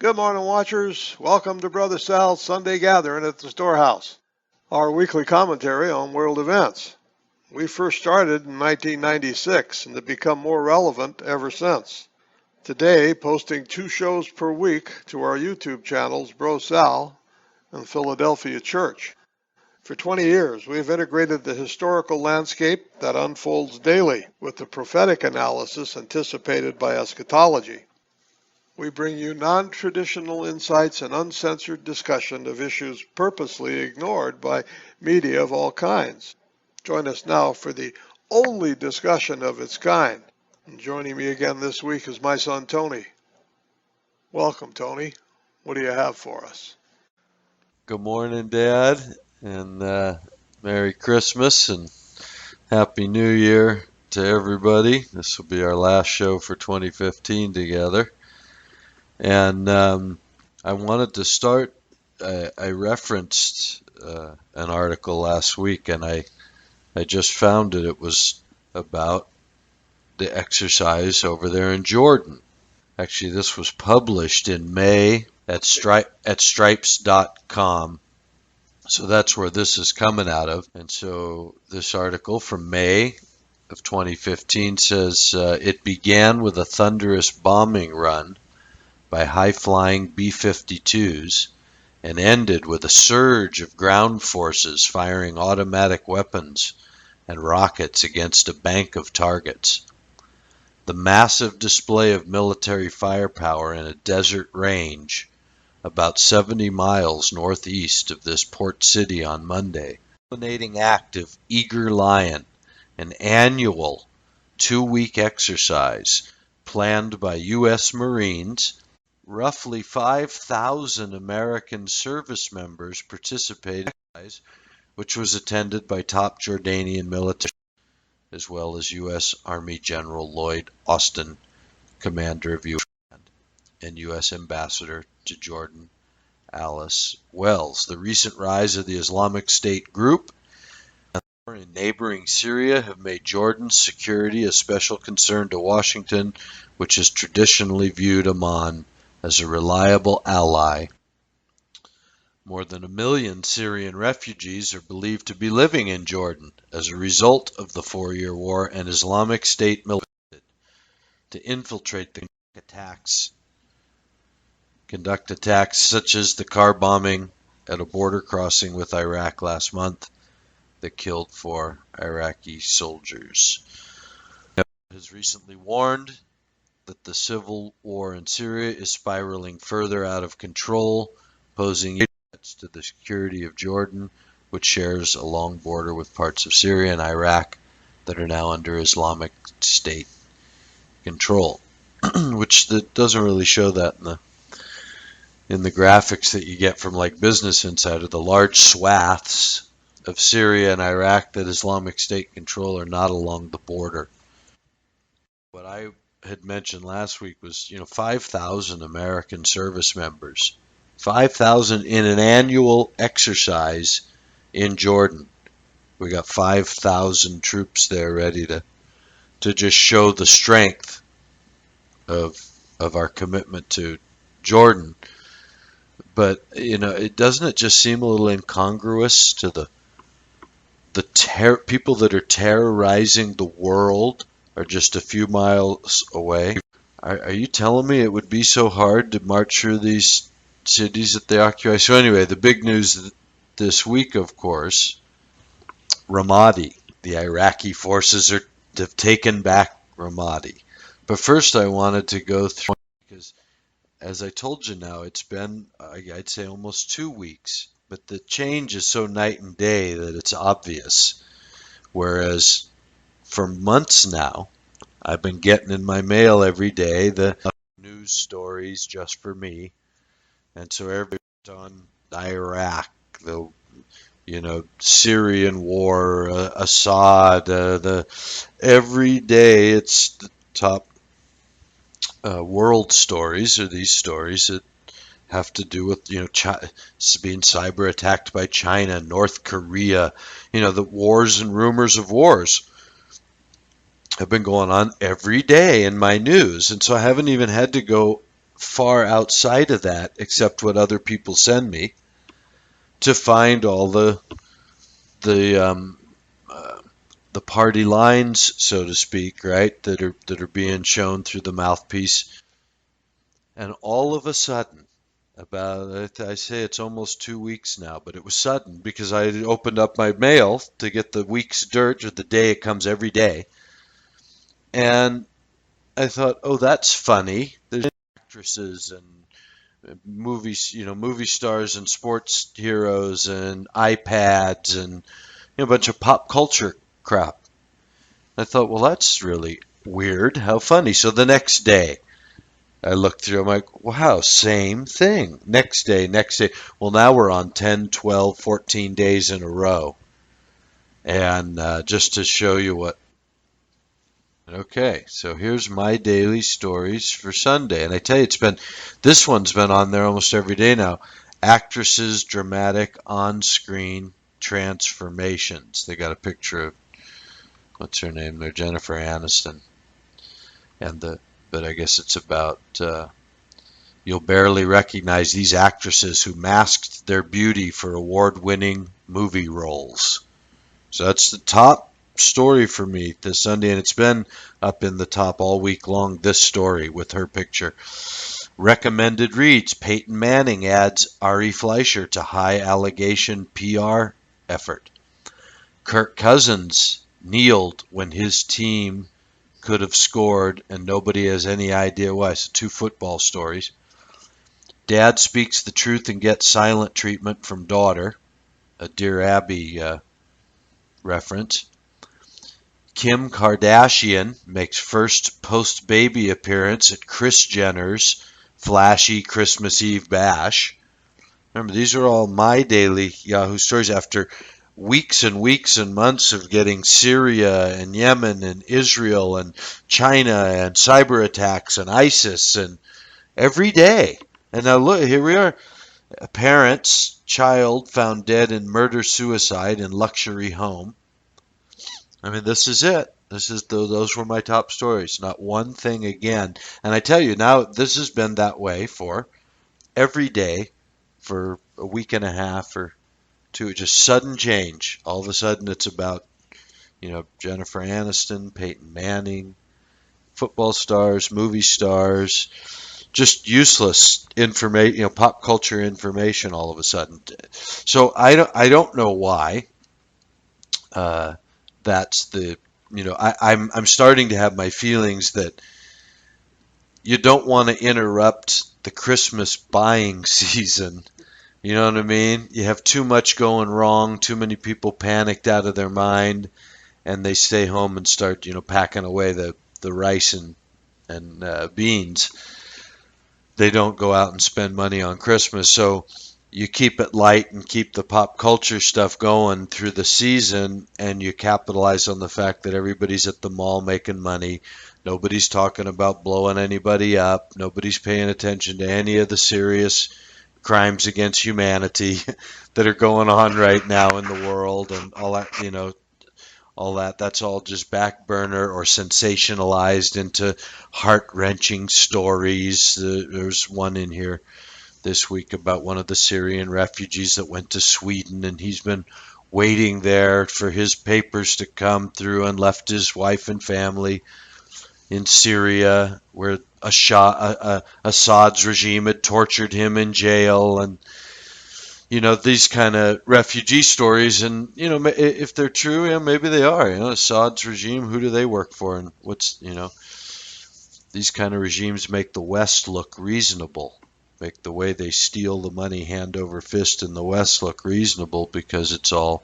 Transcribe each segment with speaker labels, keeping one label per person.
Speaker 1: Good morning, watchers. Welcome to Brother Sal's Sunday Gathering at the Storehouse, our weekly commentary on world events. We first started in 1996 and have become more relevant ever since. Today, posting 2 shows per week to our YouTube channels, BroSal and Philadelphia Church. For 20 years, we've integrated the historical landscape that unfolds daily with the prophetic analysis anticipated by eschatology. We bring you non-traditional insights and uncensored discussion of issues purposely ignored by media of all kinds. Join us now for the only discussion of its kind. And joining me again this week is my son Tony. Welcome, Tony. What do you have for us?
Speaker 2: Good morning, Dad, and Merry Christmas and Happy New Year to everybody. This will be our last show for 2015 together. And I wanted to start, I referenced an article last week, and I just found it. It was about the exercise over there in Jordan. Actually, this was published in May at stripes.com. So that's where this is coming out of. And so this article from May of 2015 says it began with a thunderous bombing run by high-flying B-52s and ended with a surge of ground forces firing automatic weapons and rockets against a bank of targets. The massive display of military firepower in a desert range about 70 miles northeast of this port city on Monday. The culminating act of Eager Lion, an annual 2-week exercise planned by U.S. Marines. Roughly 5,000 American service members participated in the exercise, which was attended by top Jordanian military as well as U.S. Army General Lloyd Austin, commander of U.S. and U.S. Ambassador to Jordan, Alice Wells. The recent rise of the Islamic State group in neighboring Syria have made Jordan's security a special concern to Washington, which has traditionally viewed Amman as a reliable ally. More than 1 million Syrian refugees are believed to be living in Jordan as a result of the 4-year war and Islamic State military to infiltrate the conduct attacks such as the car bombing at a border crossing with Iraq last month that killed 4 Iraqi soldiers. It has recently warned that the civil war in Syria is spiraling further out of control, posing threats to the security of Jordan, which shares a long border with parts of Syria and Iraq that are now under Islamic State control, which doesn't really show that in the graphics that you get from like Business Insider. The large swaths of Syria and Iraq that Islamic State control are not along the border. What I had mentioned last week was, 5,000 American service members. 5,000 in an annual exercise in Jordan. We got 5,000 troops there ready to just show the strength of our commitment to Jordan. But doesn't it just seem a little incongruous to the people that are terrorizing the world are just a few miles away? Are you telling me it would be so hard to march through these cities that they occupy? So anyway, the big news this week, of course, Ramadi. The Iraqi forces have taken back Ramadi. But first I wanted to go through, because as I told you now, it's been, I'd say, almost 2 weeks. But the change is so night and day that it's obvious. Whereas for months now, I've been getting in my mail every day the news stories just for me. And so everybody's on Iraq, the Syrian war, Assad, every day it's the top world stories are these stories that have to do with, being cyber attacked by China, North Korea, the wars and rumors of wars have been going on every day in my news. And so I haven't even had to go far outside of that, except what other people send me, to find all the uh, the party lines, so to speak, right, that are being shown through the mouthpiece. And all of a sudden, about I say it's almost 2 weeks now, but it was sudden because I opened up my mail to get the week's dirt or the day it comes every day, and I thought, oh, that's funny. There's actresses and movies, movie stars and sports heroes and iPads and a bunch of pop culture crap. I thought, well, that's really weird. How funny. So the next day, I looked through, I'm like, wow, same thing. Next day, next day. Well, now we're on 10, 12, 14 days in a row. And just to show you what. Okay, so here's my daily stories for Sunday. And I tell you, this one's been on there almost every day now. Actresses' dramatic on-screen transformations. They got a picture of, what's her name there, Jennifer Aniston. But I guess it's about, you'll barely recognize these actresses who masked their beauty for award-winning movie roles. So that's the top story for me this Sunday, and it's been up in the top all week long, this story with her picture. Recommended reads: Peyton Manning adds Ari Fleischer to high allegation PR effort. Kirk Cousins kneeled when his team could have scored and nobody has any idea why. So 2 football stories. Dad speaks the truth and gets silent treatment from daughter, a Dear Abby reference. Kim Kardashian makes first post-baby appearance at Kris Jenner's flashy Christmas Eve bash. Remember, these are all my daily Yahoo stories after weeks and weeks and months of getting Syria and Yemen and Israel and China and cyber attacks and ISIS and every day. And now look, here we are. A parent's child found dead in murder-suicide in luxury home. I mean, this is it. Those were my top stories. Not one thing again. And I tell you now, this has been that way for every day for a week and a half or two. Just sudden change. All of a sudden, it's about Jennifer Aniston, Peyton Manning, football stars, movie stars, just useless information, pop culture information. All of a sudden, so I don't know why. That's the I'm starting to have my feelings that you don't want to interrupt the Christmas buying season. You know what I mean? You have too much going wrong, too many people panicked out of their mind, and they stay home and start packing away the rice and beans. They don't go out and spend money on Christmas. So you keep it light and keep the pop culture stuff going through the season, and you capitalize on the fact that everybody's at the mall making money. Nobody's talking about blowing anybody up. Nobody's paying attention to any of the serious crimes against humanity that are going on right now in the world and all that, all that. That's all just back burner or sensationalized into heart-wrenching stories. There's one in here this week about one of the Syrian refugees that went to Sweden, and he's been waiting there for his papers to come through and left his wife and family in Syria, where Assad's regime had tortured him in jail, and these kind of refugee stories, and if they're true, maybe they are. Assad's regime, who do they work for, and what's these kind of regimes make the West look reasonable. Make the way they steal the money hand over fist in the West look reasonable because it's all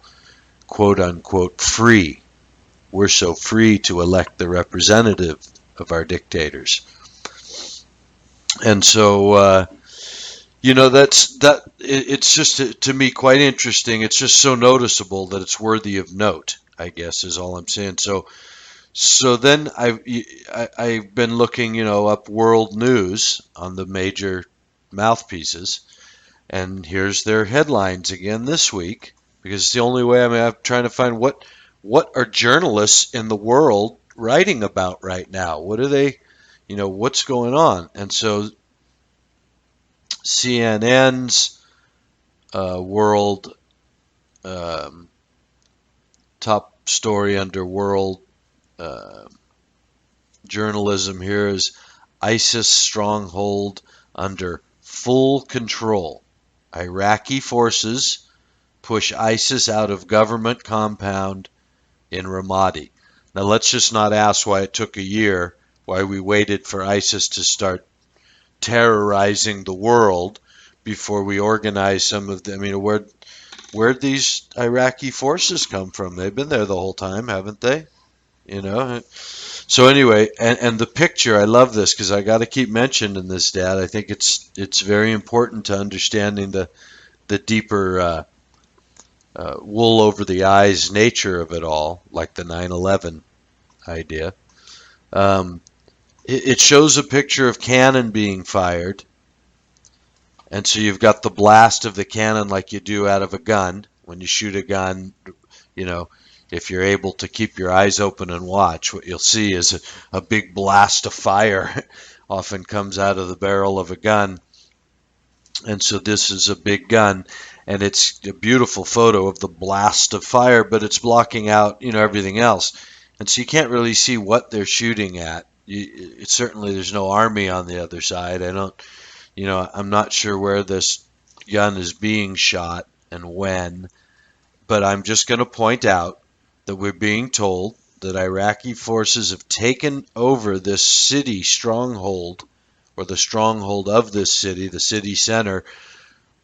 Speaker 2: quote unquote free. We're so free to elect the representative of our dictators. And so, it's just to me quite interesting. It's just so noticeable that it's worthy of note, I guess, is all I'm saying. So then I've been looking, up world news on the major mouthpieces, and here's their headlines again this week, because it's the only way. I'm trying to find what are journalists in the world writing about right now. What are they, what's going on? And so CNN's world top story under world uh, journalism here is ISIS stronghold under full control. Iraqi forces push ISIS out of government compound in Ramadi. Now let's just not ask why it took a year, why we waited for ISIS to start terrorizing the world before we organized some of the. I mean, where'd these Iraqi forces come from? They've been there the whole time, haven't they? You know. So anyway, and the picture, I love this because I got to keep mentioning this, Dad. I think it's very important to understanding the deeper wool over the eyes nature of it all, like the 9/11 idea. Um, it shows a picture of cannon being fired. And so you've got the blast of the cannon like you do out of a gun. When you shoot a gun, you know, if you're able to keep your eyes open and watch, what you'll see is a big blast of fire often comes out of the barrel of a gun. And so this is a big gun, and it's a beautiful photo of the blast of fire, but it's blocking out, everything else. And so you can't really see what they're shooting at. Certainly there's no army on the other side. I'm not sure where this gun is being shot and when, but I'm just going to point out that we're being told that Iraqi forces have taken over this city stronghold, or the stronghold of this city, the city center,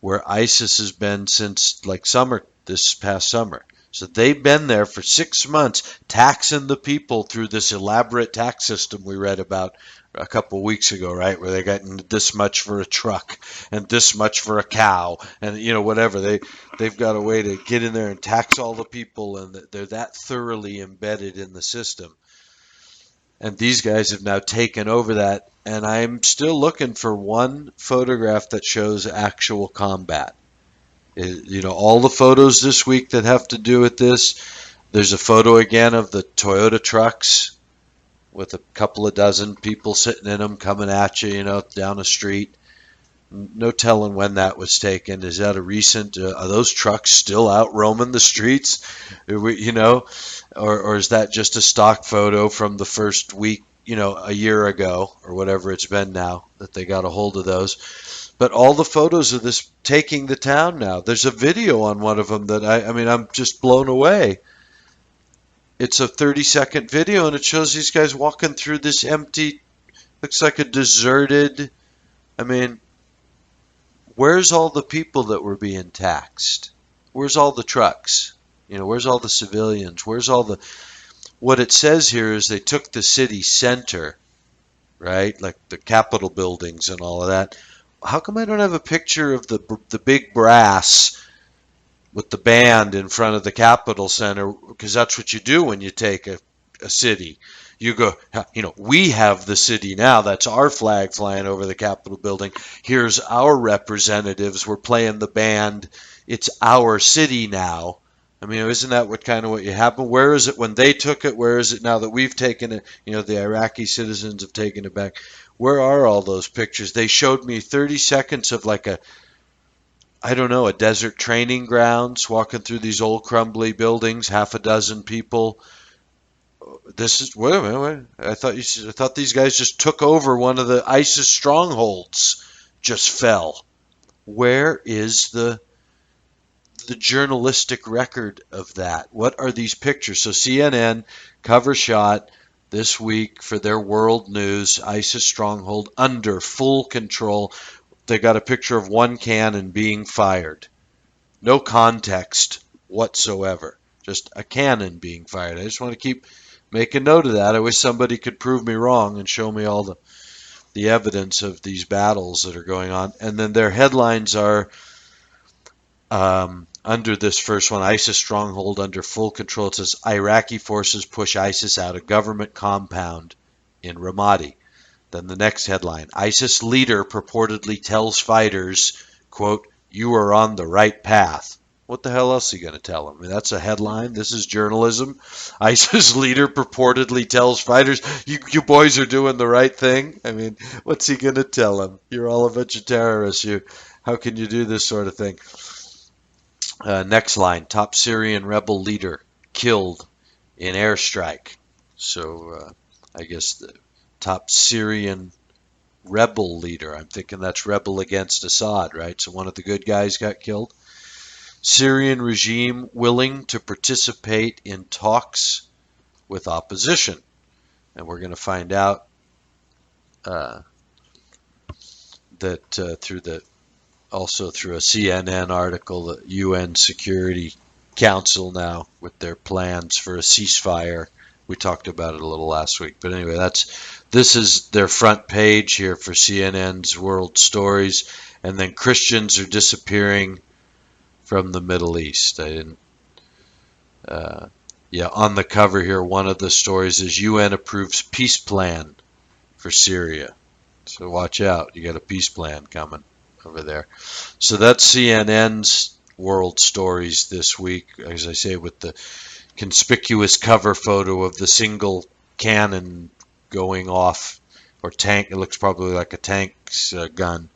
Speaker 2: where ISIS has been since like summer, this past summer. So they've been there for 6 months, taxing the people through this elaborate tax system we read about a couple of weeks ago, right? Where they got this much for a truck and this much for a cow, and whatever. They've got a way to get in there and tax all the people, and they're that thoroughly embedded in the system. And these guys have now taken over that, and I'm still looking for one photograph that shows actual combat. All the photos this week that have to do with this, there's a photo again of the Toyota trucks with a couple of dozen people sitting in them coming at you, down the street. No telling when that was taken. Is that a recent? Are those trucks still out roaming the streets? Or is that just a stock photo from the first week, a year ago or whatever it's been now that they got a hold of those? But all the photos of this taking the town now. There's a video on one of them that I'm just blown away. It's a 30-second video, and it shows these guys walking through this empty, looks like a deserted. Where's all the people that were being taxed? Where's all the trucks? Where's all the civilians? What it says here is they took the city center, right? Like the Capitol buildings and all of that. How come I don't have a picture of the big brass with the band in front of the Capitol Center? Because that's what you do when you take a city. You go, we have the city now. That's our flag flying over the Capitol building. Here's our representatives. We're playing the band. It's our city now. Isn't that what you happened? Where is it when they took it? Where is it now that we've taken it? The Iraqi citizens have taken it back. Where are all those pictures? They showed me 30 seconds of like a desert training grounds, walking through these old crumbly buildings, half a dozen people. Wait a minute. I thought these guys just took over one of the ISIS strongholds, just fell. Where is the journalistic record of that? What are these pictures? So CNN cover shot this week for their world news, ISIS stronghold under full control. They got a picture of one cannon being fired. No context whatsoever. Just a cannon being fired. I just want to keep making note of that. I wish somebody could prove me wrong and show me all the evidence of these battles that are going on. And then their headlines are under this first one, ISIS stronghold under full control. It says Iraqi forces push ISIS out of government compound in Ramadi. Then the next headline, ISIS leader purportedly tells fighters, quote, "You are on the right path." What the hell else are you going to tell them? I mean, that's a headline. This is journalism. ISIS leader purportedly tells fighters, you boys are doing the right thing. I mean, what's he going to tell them? You're all a bunch of terrorists. How can you do this sort of thing? Next line, top Syrian rebel leader killed in airstrike. So I guess the top Syrian rebel leader. I'm thinking that's rebel against Assad, right? So one of the good guys got killed. Syrian regime willing to participate in talks with opposition. And we're going to find out that also through a CNN article, the UN Security Council now with their plans for a ceasefire. We talked about it a little last week, but anyway, this is their front page here for CNN's World Stories, and then Christians are disappearing from the Middle East. On the cover here, one of the stories is UN approves peace plan for Syria. So watch out, you got a peace plan coming over there. So that's CNN's World Stories this week, as I say, with the conspicuous cover photo of the single cannon going off, or tank. It looks probably like a tank's gun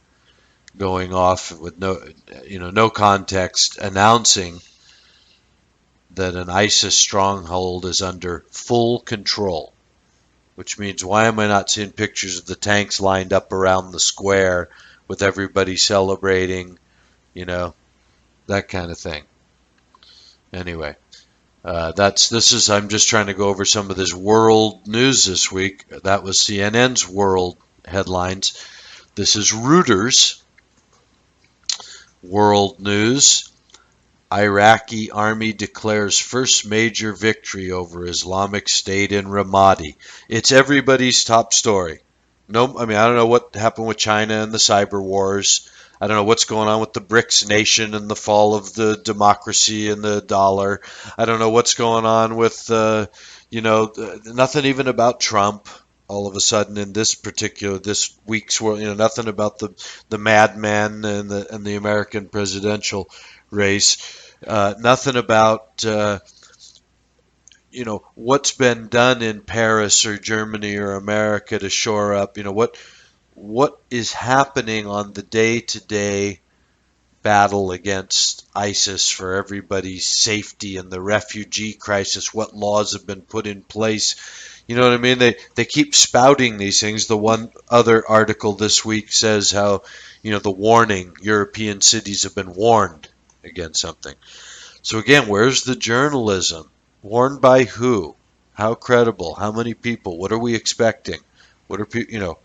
Speaker 2: going off with no context, announcing that an ISIS stronghold is under full control. Which means, why am I not seeing pictures of the tanks lined up around the square with everybody celebrating, that kind of thing. Anyway, I'm just trying to go over some of this world news this week. That was CNN's world headlines. This is Reuters world news. Iraqi army declares first major victory over Islamic State in Ramadi. It's everybody's top story. I don't know what happened with China and the cyber wars. I don't know what's going on with the BRICS nation and the fall of the democracy and the dollar. I don't know what's going on with, nothing even about Trump. All of a sudden, in this week's world, nothing about the madman and the American presidential race. Nothing about what's been done in Paris or Germany or America to shore up. What is happening on the day-to-day battle against ISIS for everybody's safety and the refugee crisis. What laws have been put in place? You know what I mean? They keep spouting these things. The one other article this week says how, the warning, European cities have been warned against something. So again, where's the journalism? Warned by who? How credible? How many people? What are we expecting? What are people,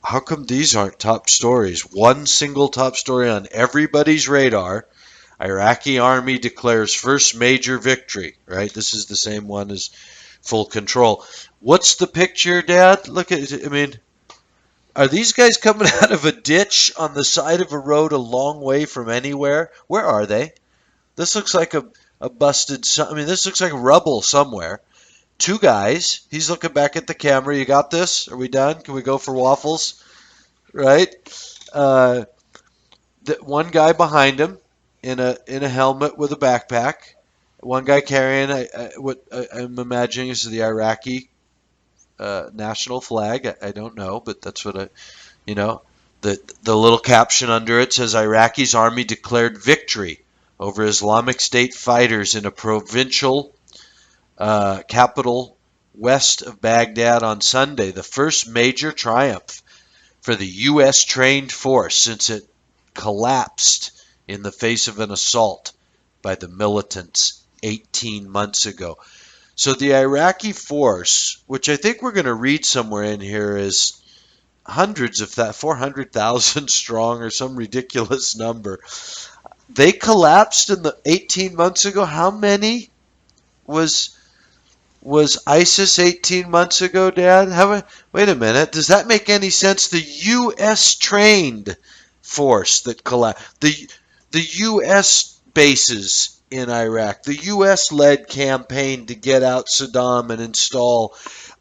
Speaker 2: how come these aren't top stories? One single top story on everybody's radar. Iraqi army declares first major victory, right? This is the same one as full control. What's the picture, Dad? Look at it. Are these guys coming out of a ditch on the side of a road a long way from anywhere? Where are they? This looks like a busted, this looks like rubble somewhere. Two guys. He's looking back at the camera. You got this? Are we done? Can we go for waffles? Right? One guy behind him in a helmet with a backpack. One guy carrying what I'm imagining is the Iraqi national flag. I don't know, but that's what the little caption under it says Iraqi's army declared victory over Islamic State fighters in a provincial capital west of Baghdad on Sunday, the first major triumph for the U.S. trained force since it collapsed in the face of an assault by the militants 18 months ago. So the Iraqi force, which I think we're going to read somewhere in here, is hundreds of 400,000 strong or some ridiculous number. They collapsed in the 18 months ago. How many was ISIS 18 months ago, Dad? Wait a minute. Does that make any sense? The U.S. trained force that collapsed. The U.S. bases in Iraq. The U.S. led campaign to get out Saddam and install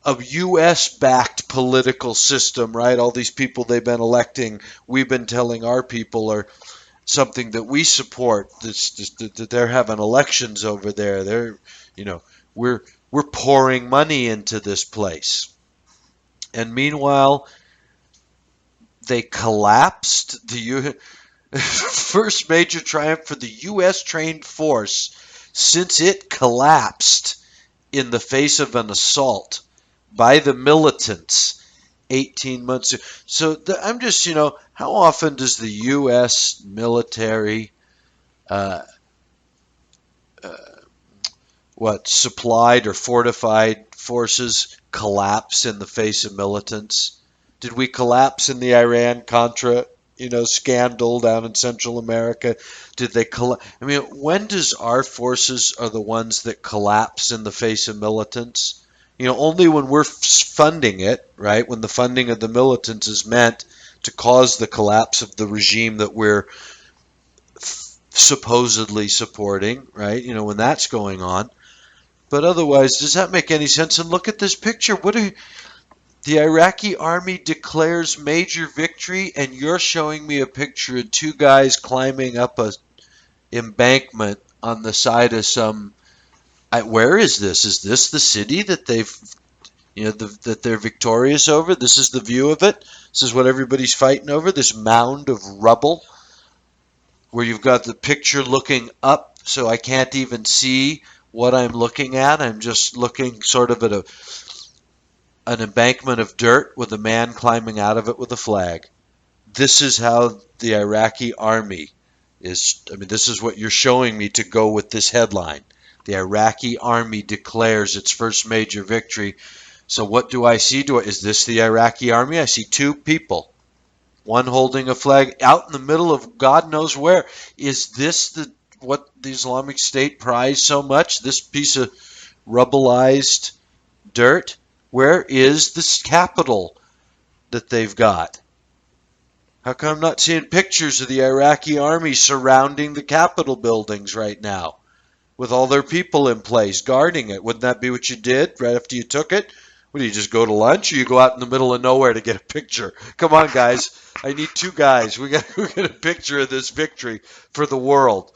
Speaker 2: a U.S. backed political system, right? All these people they've been electing, we've been telling our people something that we support. That they're having elections over there. You know, we're we're pouring money into this place. And meanwhile, they collapsed. First major triumph for the U.S. trained force since it collapsed in the face of an assault by the militants 18 months ago. So I'm just, how often does the U.S. military, uh, uh, supplied or fortified forces collapse in the face of militants? Did we collapse in the Iran-Contra, scandal down in Central America? Did they collapse? I mean, when does our forces are the ones that collapse in the face of militants? Only when we're funding it, right? When the funding of the militants is meant to cause the collapse of the regime that we're supposedly supporting, right? When that's going on. But otherwise, does that make any sense? And look at this picture. The Iraqi army declares major victory, and you're showing me a picture of two guys climbing up a embankment on the side of some. Where is this? Is this the city that that they're victorious over? This is the view of it. This is what everybody's fighting over. This mound of rubble, where you've got the picture looking up, so I can't even see what I'm looking at. I'm just looking sort of at an embankment of dirt with a man climbing out of it with a flag. This is how the Iraqi army is. I mean, this is what you're showing me to go with this headline. The Iraqi army declares its first major victory. So what do I see? Is this the Iraqi army? I see two people, one holding a flag out in the middle of God knows where. Is this what the Islamic State prized so much? This piece of rubbleized dirt? Where is this capital that they've got? How come I'm not seeing pictures of the Iraqi army surrounding the Capitol buildings right now with all their people in place guarding it? Wouldn't that be what you did right after you took it? What do you just go to lunch, or you go out in the middle of nowhere to get a picture? Come on, guys. I need two guys. We got to get a picture of this victory for the world,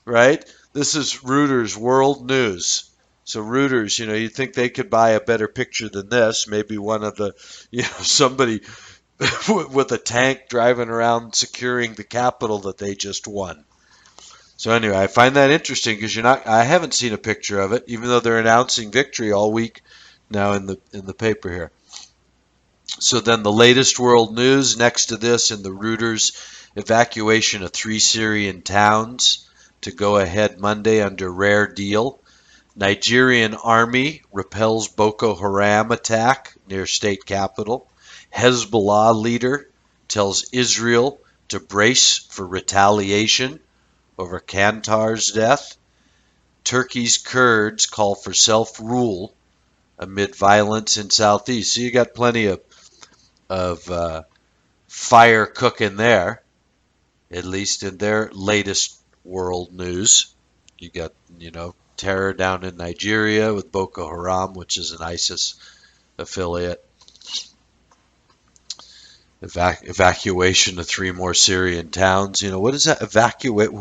Speaker 2: right? This is Reuters World News. So Reuters, you'd think they could buy a better picture than this. Maybe one of the, somebody with a tank driving around securing the Capitol that they just won. So anyway, I find that interesting because I haven't seen a picture of it, even though they're announcing victory all week now in the paper here. So then the latest world news next to this in the Reuters, evacuation of 3 Syrian towns to go ahead Monday under rare deal. Nigerian army repels Boko Haram attack near state capital. Hezbollah leader tells Israel to brace for retaliation over Kantar's death. Turkey's Kurds call for self-rule amid violence in southeast. So you got plenty of fire cooking there, at least in their latest world news. You got, terror down in Nigeria with Boko Haram, which is an ISIS affiliate. Evacuation of 3 more Syrian towns. What is that? Evacuate?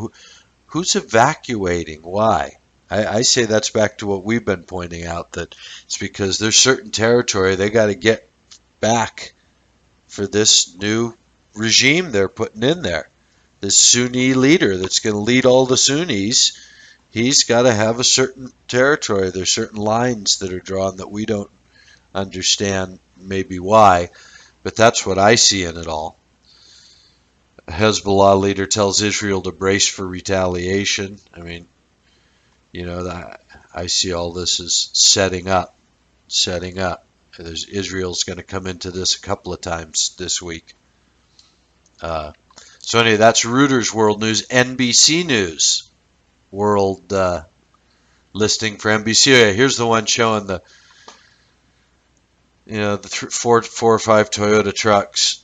Speaker 2: Who's evacuating? Why? I say that's back to what we've been pointing out, that it's because there's certain territory they got to get back for this new regime they're putting in there. This Sunni leader that's going to lead all the Sunnis, he's got to have a certain territory. There's certain lines that are drawn that we don't understand maybe why, but that's what I see in it all. A Hezbollah leader tells Israel to brace for retaliation. I mean, I see all this as setting up. Israel's going to come into this a couple of times this week. So anyway, that's Reuters World News. NBC News World listing for NBC. Here's the one showing the four or five Toyota trucks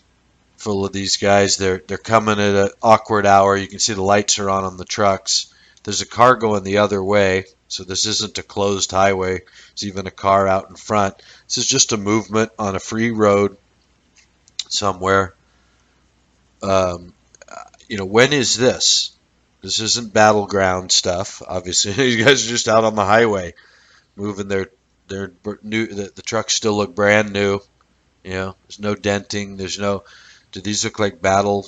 Speaker 2: full of these guys. They're coming at an awkward hour. You can see the lights are on the trucks. There's a car going the other way, so this isn't a closed highway. There's even a car out in front. This is just a movement on a free road somewhere. when is this? This isn't battleground stuff. Obviously, these guys are just out on the highway moving their new. The trucks still look brand new. There's no denting. Do these look like battle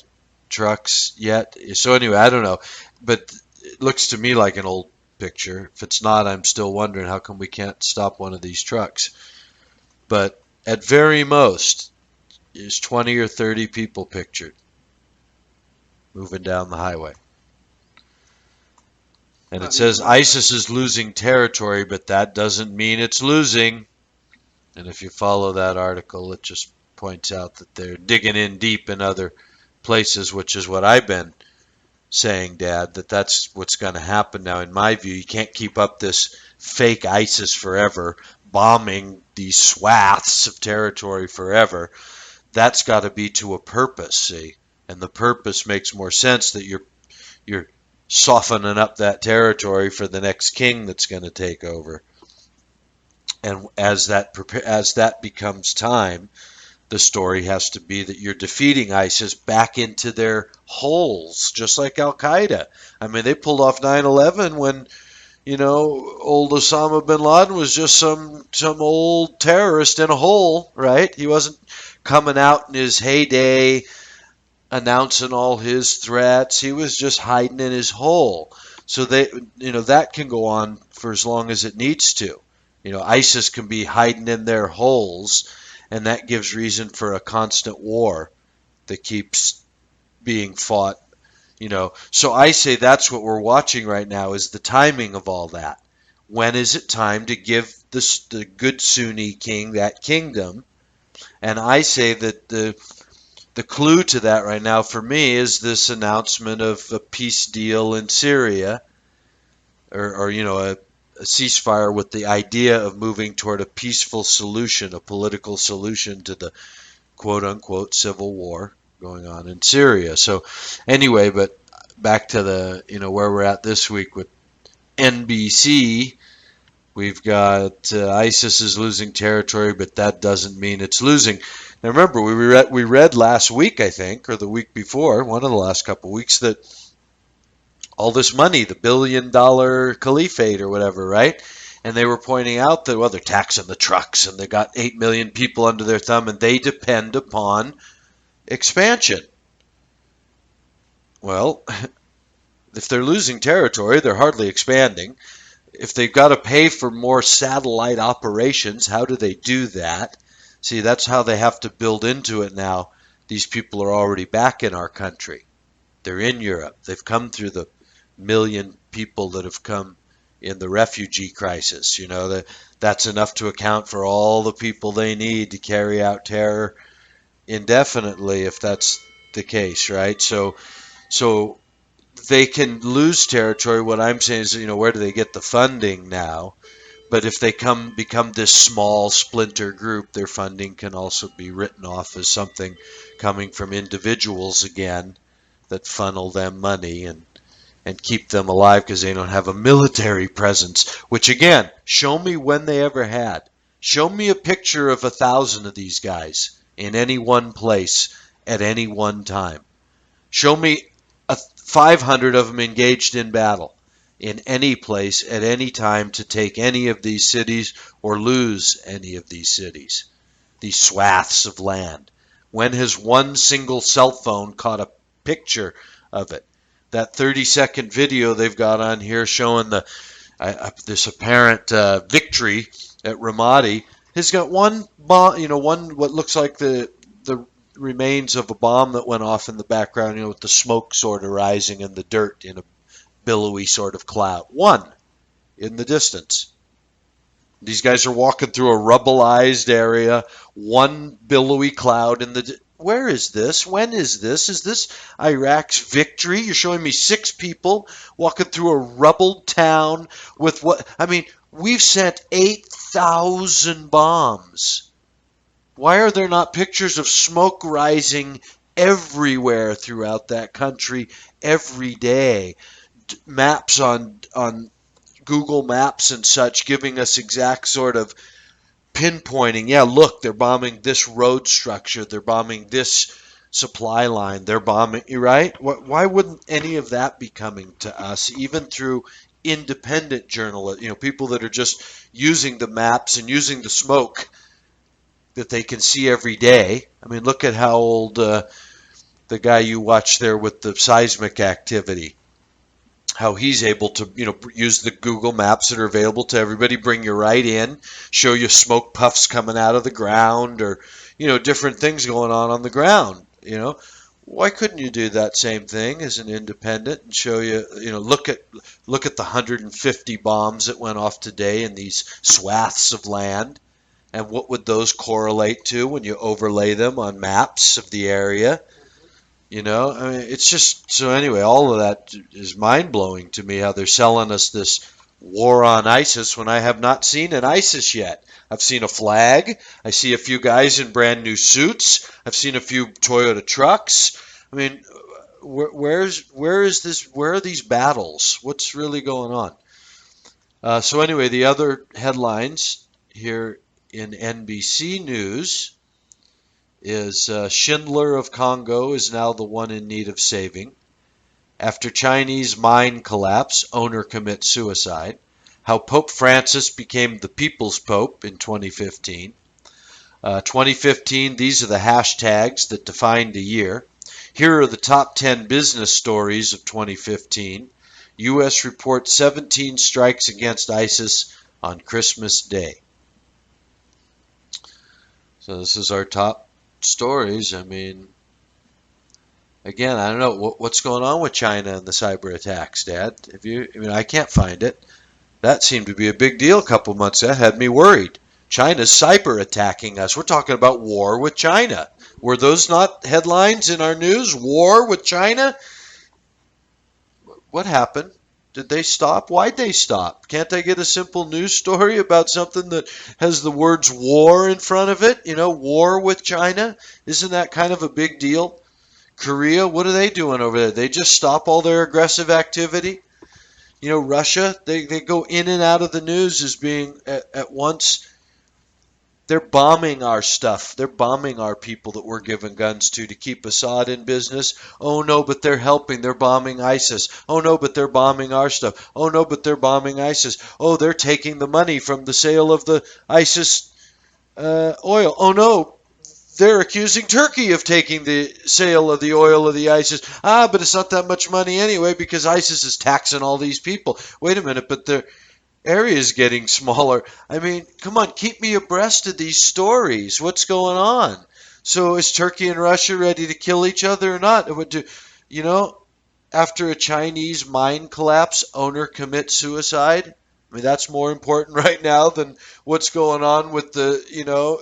Speaker 2: trucks yet? So anyway, I don't know, but it looks to me like an old picture. If it's not, I'm still wondering how come we can't stop one of these trucks. But at very most, is 20 or 30 people pictured moving down the highway. And it says ISIS is losing territory, but that doesn't mean it's losing. And if you follow that article, it just points out that they're digging in deep in other places, which is what I've been saying, Dad, that's what's going to happen now. In my view, you can't keep up this fake ISIS forever, bombing these swaths of territory forever. That's got to be to a purpose, see? And the purpose makes more sense that you're softening up that territory for the next king that's going to take over. And as that becomes time, the story has to be that you're defeating ISIS back into their holes, just like Al-Qaeda. I mean, they pulled off 9/11 when, old Osama bin Laden was just some old terrorist in a hole, right? He wasn't coming out in his heyday announcing all his threats. He was just hiding in his hole. So that can go on for as long as it needs to. ISIS can be hiding in their holes, and that gives reason for a constant war that keeps being fought. So I say that's what we're watching right now, is the timing of all that. When is it time to give the good Sunni king that kingdom? And I say that the clue to that right now for me is this announcement of a peace deal in Syria, or a ceasefire with the idea of moving toward a peaceful solution, a political solution to the quote-unquote civil war going on in Syria. So anyway, but back to the, where we're at this week with NBC, we've got ISIS is losing territory, but that doesn't mean it's losing. Now remember, we read last week, I think, or the week before, one of the last couple of weeks, that all this money, the $1 billion caliphate or whatever, right? And they were pointing out that, they're taxing the trucks, and they got 8 million people under their thumb, and they depend upon expansion. Well, if they're losing territory, they're hardly expanding. If they've got to pay for more satellite operations, how do they do that? See, that's how they have to build into it now. These people are already back in our country. They're in Europe. They've come through the million people that have come in the refugee crisis. That's enough to account for all the people they need to carry out terror indefinitely, if that's the case, right? So they can lose territory. What I'm saying is, where do they get the funding now? But if they become this small splinter group, their funding can also be written off as something coming from individuals again that funnel them money and keep them alive because they don't have a military presence, which again, show me when they ever had. Show me a picture of 1,000 of these guys in any one place at any one time. Show me 500 of them engaged in battle in any place at any time to take any of these cities or lose any of these cities, these swaths of land. When has one single cell phone caught a picture of it? That 30-second video they've got on here showing this apparent victory at Ramadi has got one bomb, one what looks like the remains of a bomb that went off in the background, with the smoke sort of rising and the dirt in a billowy sort of cloud. One in the distance. These guys are walking through a rubbleized area, one billowy cloud in the... Where is this? When is this? Is this Iraq's victory? You're showing me 6 people walking through a rubbled town with what... I mean, we've sent 8,000 bombs. Why are there not pictures of smoke rising everywhere throughout that country every day? Maps on Google Maps and such giving us exact sort of pinpointing, look, they're bombing this road structure, they're bombing this supply line. They're bombing, right? Why wouldn't any of that be coming to us, even through independent journalists, people that are just using the maps and using the smoke that they can see every day? I mean, look at how old the guy you watch there with the seismic activity, how he's able to, use the Google Maps that are available to everybody, bring you right in, show you smoke puffs coming out of the ground, or, different things going on the ground. Why couldn't you do that same thing as an independent and show you, look at the 150 bombs that went off today in these swaths of land, and what would those correlate to when you overlay them on maps of the area? I mean, it's just so anyway, all of that is mind blowing to me how they're selling us this war on ISIS when I have not seen an ISIS yet. I've seen a flag. I see a few guys in brand new suits. I've seen a few Toyota trucks. I mean, where is this? Where are these battles? What's really going on? So anyway, the other headlines here in NBC News is Schindler of Congo is now the one in need of saving. After Chinese mine collapse, owner commits suicide. How Pope Francis became the People's Pope in 2015. 2015, these are the hashtags that defined the year. Here are the top 10 business stories of 2015. U.S. reports 17 strikes against ISIS on Christmas Day. So this is our top stories. I mean, again, I don't know what's going on with China and the cyber attacks, Dad. I can't find it. That seemed to be a big deal a couple months. That had me worried. China's cyber attacking us. We're talking about war with China. Were those not headlines in our news? War with China? What happened? Did they stop? Why'd they stop? Can't I get a simple news story about something that has the words war in front of it? War with China? Isn't that kind of a big deal? Korea, what are they doing over there? They just stop all their aggressive activity? Russia, they go in and out of the news as being at once. They're bombing our stuff. They're bombing our people that we're giving guns to keep Assad in business. Oh no, but they're helping. They're bombing ISIS. Oh no, but they're bombing our stuff. Oh no, but they're bombing ISIS. Oh, they're taking the money from the sale of the ISIS oil. Oh no, they're accusing Turkey of taking the sale of the oil of the ISIS. But it's not that much money anyway because ISIS is taxing all these people. Wait a minute, but they're area is getting smaller. I mean, come on, keep me abreast of these stories. What's going on? So is Turkey and Russia ready to kill each other or not? After a Chinese mine collapse, owner commits suicide? I mean, that's more important right now than what's going on with the,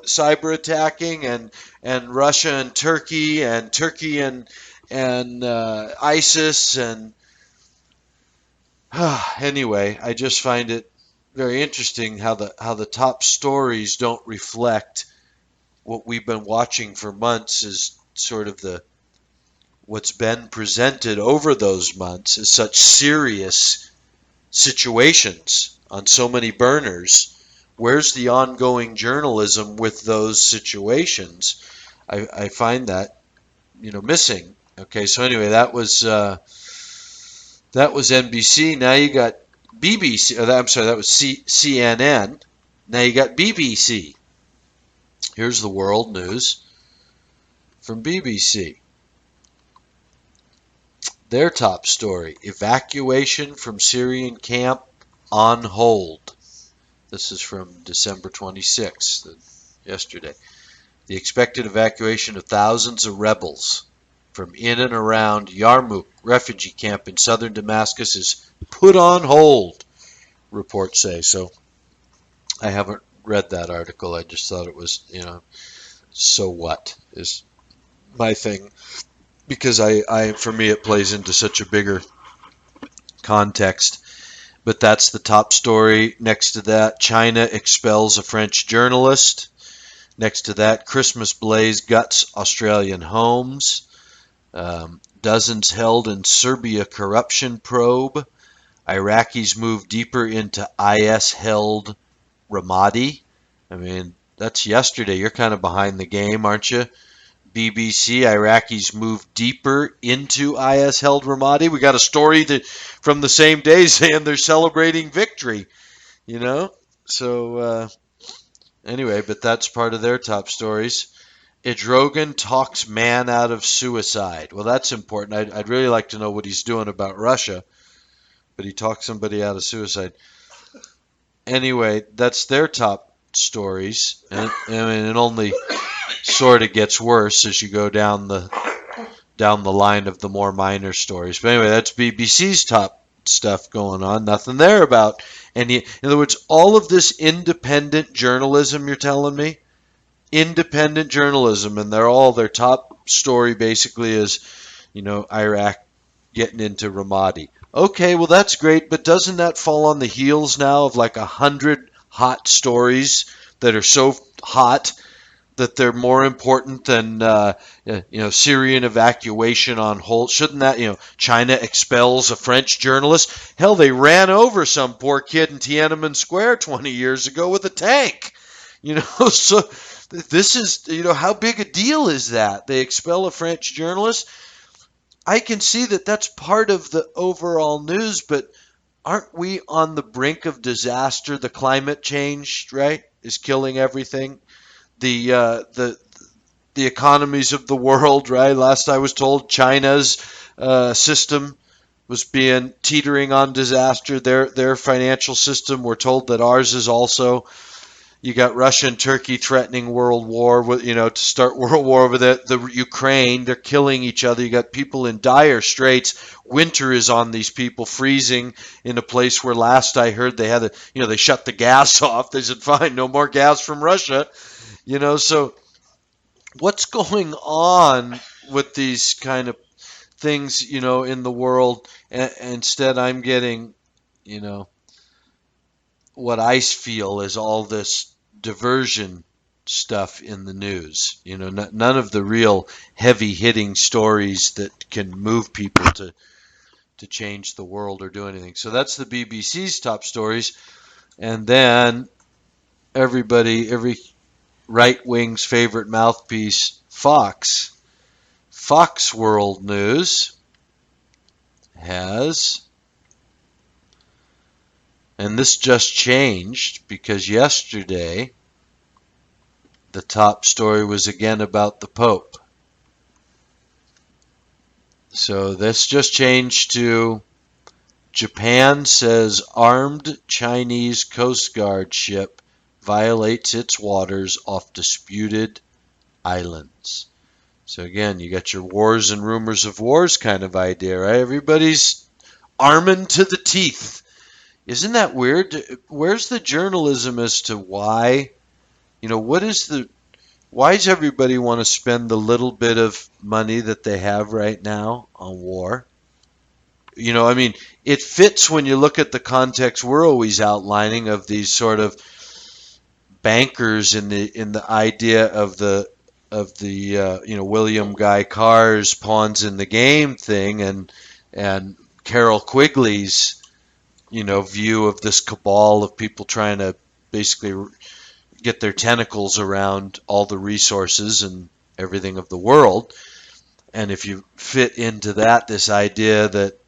Speaker 2: cyber attacking and Russia and Turkey and ISIS and anyway, I just find it very interesting how the top stories don't reflect what we've been watching for months is sort of what's been presented over those months as such serious situations on so many burners. Where's the ongoing journalism with those situations? I find that missing. Okay, so anyway, that was NBC. Now you got BBC. I'm sorry, that was CNN. Now you got BBC. Here's the world news from BBC. Their top story: evacuation from Syrian camp on hold. This is from December 26th, yesterday. The expected evacuation of thousands of rebels from in and around Yarmouk refugee camp in southern Damascus is put on hold, reports say. So I haven't read that article. I just thought it was, so what is my thing, because for me it plays into such a bigger context. But that's the top story. Next to that, China expels a French journalist. Next to that, Christmas blaze guts Australian homes. Dozens held in Serbia corruption probe. Iraqis move deeper into IS-held Ramadi. I mean, that's yesterday. You're kind of behind the game, aren't you? BBC, Iraqis move deeper into IS-held Ramadi. We got a story from the same day saying they're celebrating victory, you know? So anyway, but that's part of their top stories. Idrogan talks man out of suicide. Well, that's important. I'd really like to know what he's doing about Russia, but he talked somebody out of suicide. Anyway, that's their top stories, and I mean, it only sort of gets worse as you go down the line of the more minor stories. But anyway, that's BBC's top stuff going on. Nothing there about any. In other words, all of this independent journalism you're telling me, independent journalism, and their top story basically is, Iraq getting into Ramadi. Okay, well that's great, but doesn't that fall on the heels now of like 100 hot stories that are so hot that they're more important than Syrian evacuation on hold? Shouldn't that, China expels a French journalist? Hell, they ran over some poor kid in Tiananmen Square 20 years ago with a tank. So this is, how big a deal is that? They expel a French journalist. I can see that that's part of the overall news, but aren't we on the brink of disaster? The climate change, right, is killing everything. The economies of the world, right? Last I was told, China's system was being teetering on disaster. Their financial system. We're told that ours is also. You got Russia and Turkey threatening world war, to start world war over the Ukraine. They're killing each other. You got people in dire straits. Winter is on these people, freezing in a place where last I heard they had they shut the gas off. They said, fine, no more gas from Russia. So what's going on with these kind of things, in the world? Instead, I'm getting, what I feel is all this diversion stuff in the news. None of the real heavy-hitting stories that can move people to change the world or do anything. So that's the BBC's top stories. And then every right-wing's favorite mouthpiece, Fox World News has, and this just changed because yesterday the top story was again about the Pope. So this just changed to Japan says armed Chinese Coast Guard ship violates its waters off disputed islands. So again, you got your wars and rumors of wars kind of idea, right? Everybody's arming to the teeth. Isn't that weird? Where's the journalism as to why? Why does everybody want to spend the little bit of money that they have right now on war? It fits when you look at the context we're always outlining of these sort of bankers in the idea of the William Guy Carr's pawns in the game thing and Carol Quigley's view of this cabal of people trying to basically get their tentacles around all the resources and everything of the world. And if you fit into that, this idea that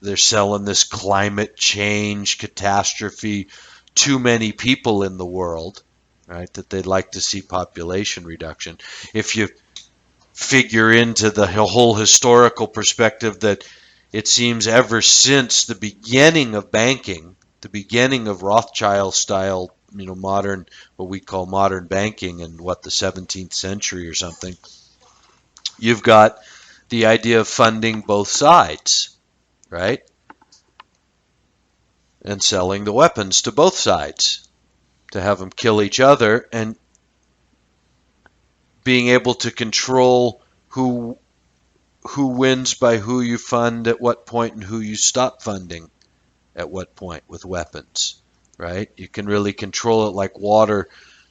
Speaker 2: they're selling this climate change catastrophe, too many people in the world, right, that they'd like to see population reduction. If you figure into the whole historical perspective that it seems ever since the beginning of banking, the beginning of Rothschild-style, modern, what we call modern banking in the 17th century or something, you've got the idea of funding both sides, right? And selling the weapons to both sides to have them kill each other, and being able to control who wins by who you fund at what point and who you stop funding at what point with weapons, right? You can really control it like water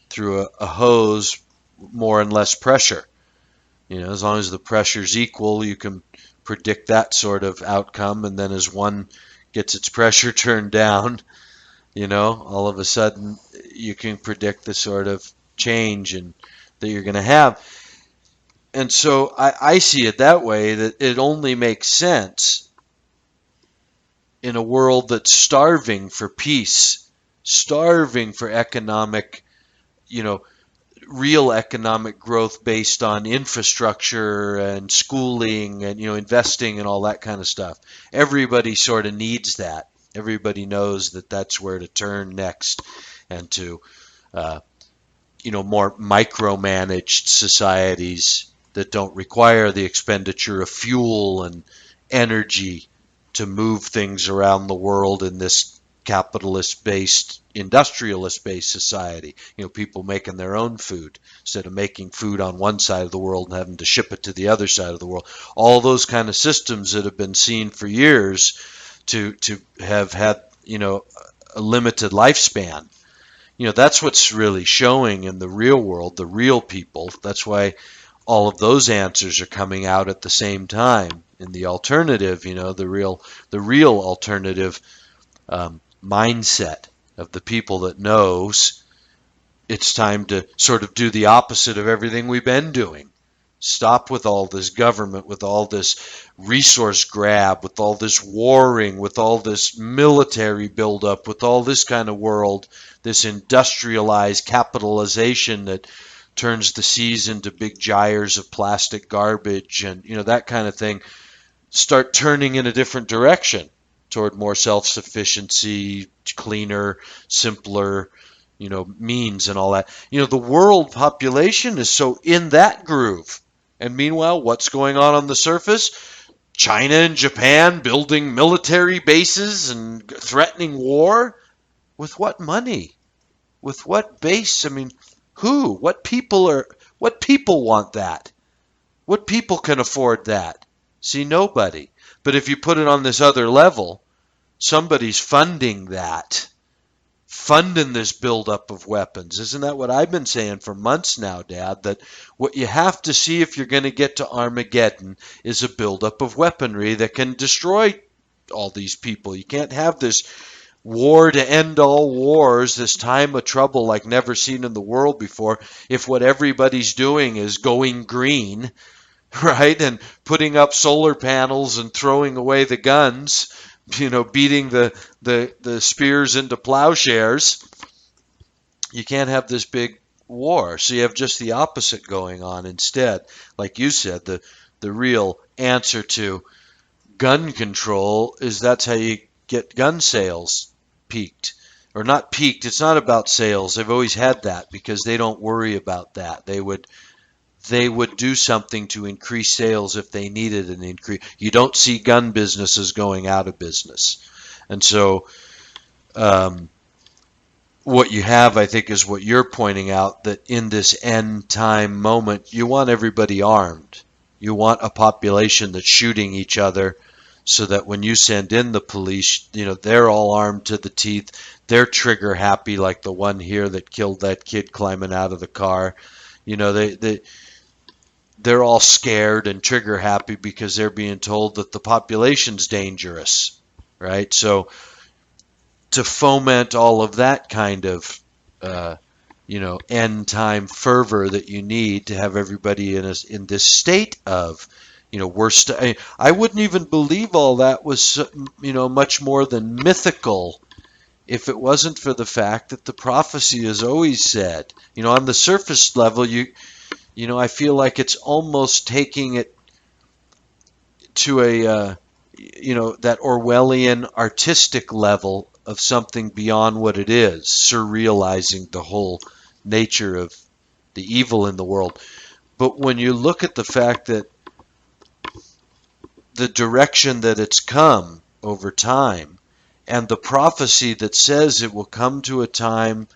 Speaker 2: through a hose, more and less pressure. As long as the pressure's equal, you can predict that sort of outcome, and then as one gets its pressure turned down, all of a sudden you can predict the sort of change that you're going to have. And so I see it that way, that it only makes sense in a world that's starving for peace, starving for economic, you know, real economic growth based on infrastructure and schooling and, investing and all that kind of stuff. Everybody sort of needs that. Everybody knows that that's where to turn next, and to uh, more micromanaged societies that don't require the expenditure of fuel and energy to move things around the world in this capitalist-based, industrialist-based society. People making their own food instead of making food on one side of the world and having to ship it to the other side of the world. All those kind of systems that have been seen for years to have had, a limited lifespan. That's what's really showing in the real world, the real people. That's why all of those answers are coming out at the same time. In the alternative, the real alternative mindset of the people that knows it's time to sort of do the opposite of everything we've been doing. Stop with all this government, with all this resource grab, with all this warring, with all this military buildup, with all this kind of world, this industrialized capitalization that turns the seas into big gyres of plastic garbage and, that kind of thing. Start turning in a different direction toward more self-sufficiency, cleaner, simpler, means and all that. The world population is so in that groove. And meanwhile, what's going on the surface? China and Japan building military bases and threatening war? With what money? With what base? I mean, who? What people want that? What people can afford that? See, nobody. But if you put it on this other level, somebody's funding that. Funding this buildup of weapons. Isn't that what I've been saying for months now, Dad? That what you have to see if you're going to get to Armageddon is a buildup of weaponry that can destroy all these people. You can't have this war to end all wars, this time of trouble like never seen in the world before, if what everybody's doing is going green, right? And putting up solar panels and throwing away the guns, beating the spears into plowshares. You can't have this big war. So you have just the opposite going on instead. Like you said, the real answer to gun control is that's how you get gun sales peaked. Or not peaked. It's not about sales. They've always had that because they don't worry about that. They would do something to increase sales if they needed an increase. You don't see gun businesses going out of business. And so what you have, I think, is what you're pointing out, that in this end time moment, you want everybody armed. You want a population that's shooting each other so that when you send in the police, they're all armed to the teeth. They're trigger happy, like the one here that killed that kid climbing out of the car. They're all scared and trigger happy because they're being told that the population's dangerous, right? So to foment all of that kind of, end time fervor that you need to have everybody in this state of, worst. I wouldn't even believe all that was, much more than mythical if it wasn't for the fact that the prophecy has always said, on the surface level, I feel like it's almost taking it to a, that Orwellian artistic level of something beyond what it is, surrealizing the whole nature of the evil in the world. But when you look at the fact that the direction that it's come over time, and the prophecy that says it will come to a time,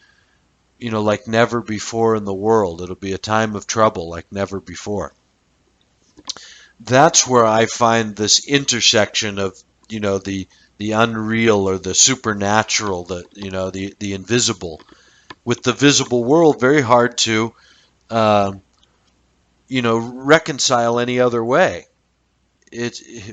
Speaker 2: like never before in the world. It'll be a time of trouble like never before. That's where I find this intersection of, the unreal or the supernatural, the invisible, with the visible world very hard to, reconcile any other way.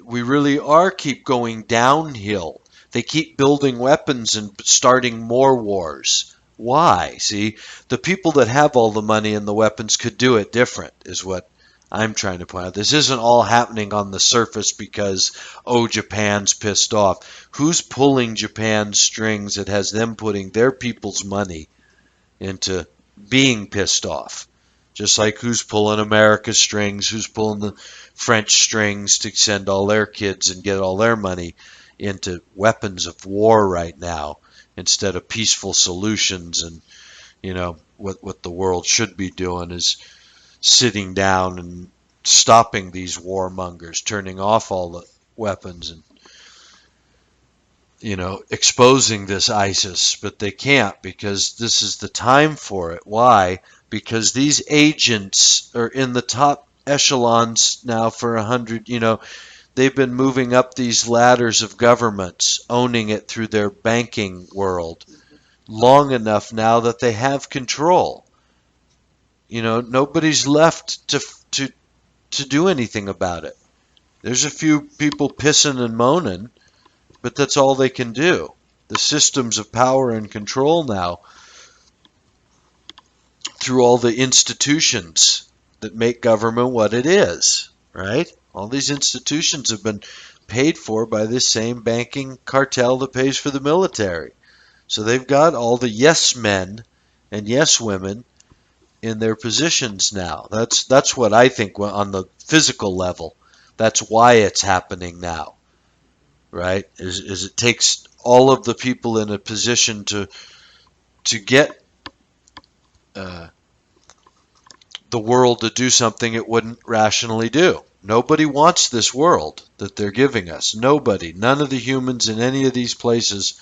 Speaker 2: We really are keep going downhill. They keep building weapons and starting more wars. Why? See, the people that have all the money and the weapons could do it different, is what I'm trying to point out. This isn't all happening on the surface because, oh, Japan's pissed off. Who's pulling Japan's strings that has them putting their people's money into being pissed off? Just like who's pulling America's strings, who's pulling the French strings to send all their kids and get all their money into weapons of war right now instead of peaceful solutions. And, what the world should be doing is sitting down and stopping these warmongers, turning off all the weapons and, exposing this ISIS. But they can't because this is the time for it. Why? Because these agents are in the top echelons now for 100, they've been moving up these ladders of governments, owning it through their banking world long enough now that they have control. Nobody's left to do anything about it. There's a few people pissing and moaning, but that's all they can do. The systems of power and control now, through all the institutions that make government what it is, right? All these institutions have been paid for by this same banking cartel that pays for the military. So they've got all the yes men and yes women in their positions now. That's what I think on the physical level. That's why it's happening now, right? Is it takes all of the people in a position to get the world to do something it wouldn't rationally do. Nobody wants this world that they're giving us. Nobody. None of the humans in any of these places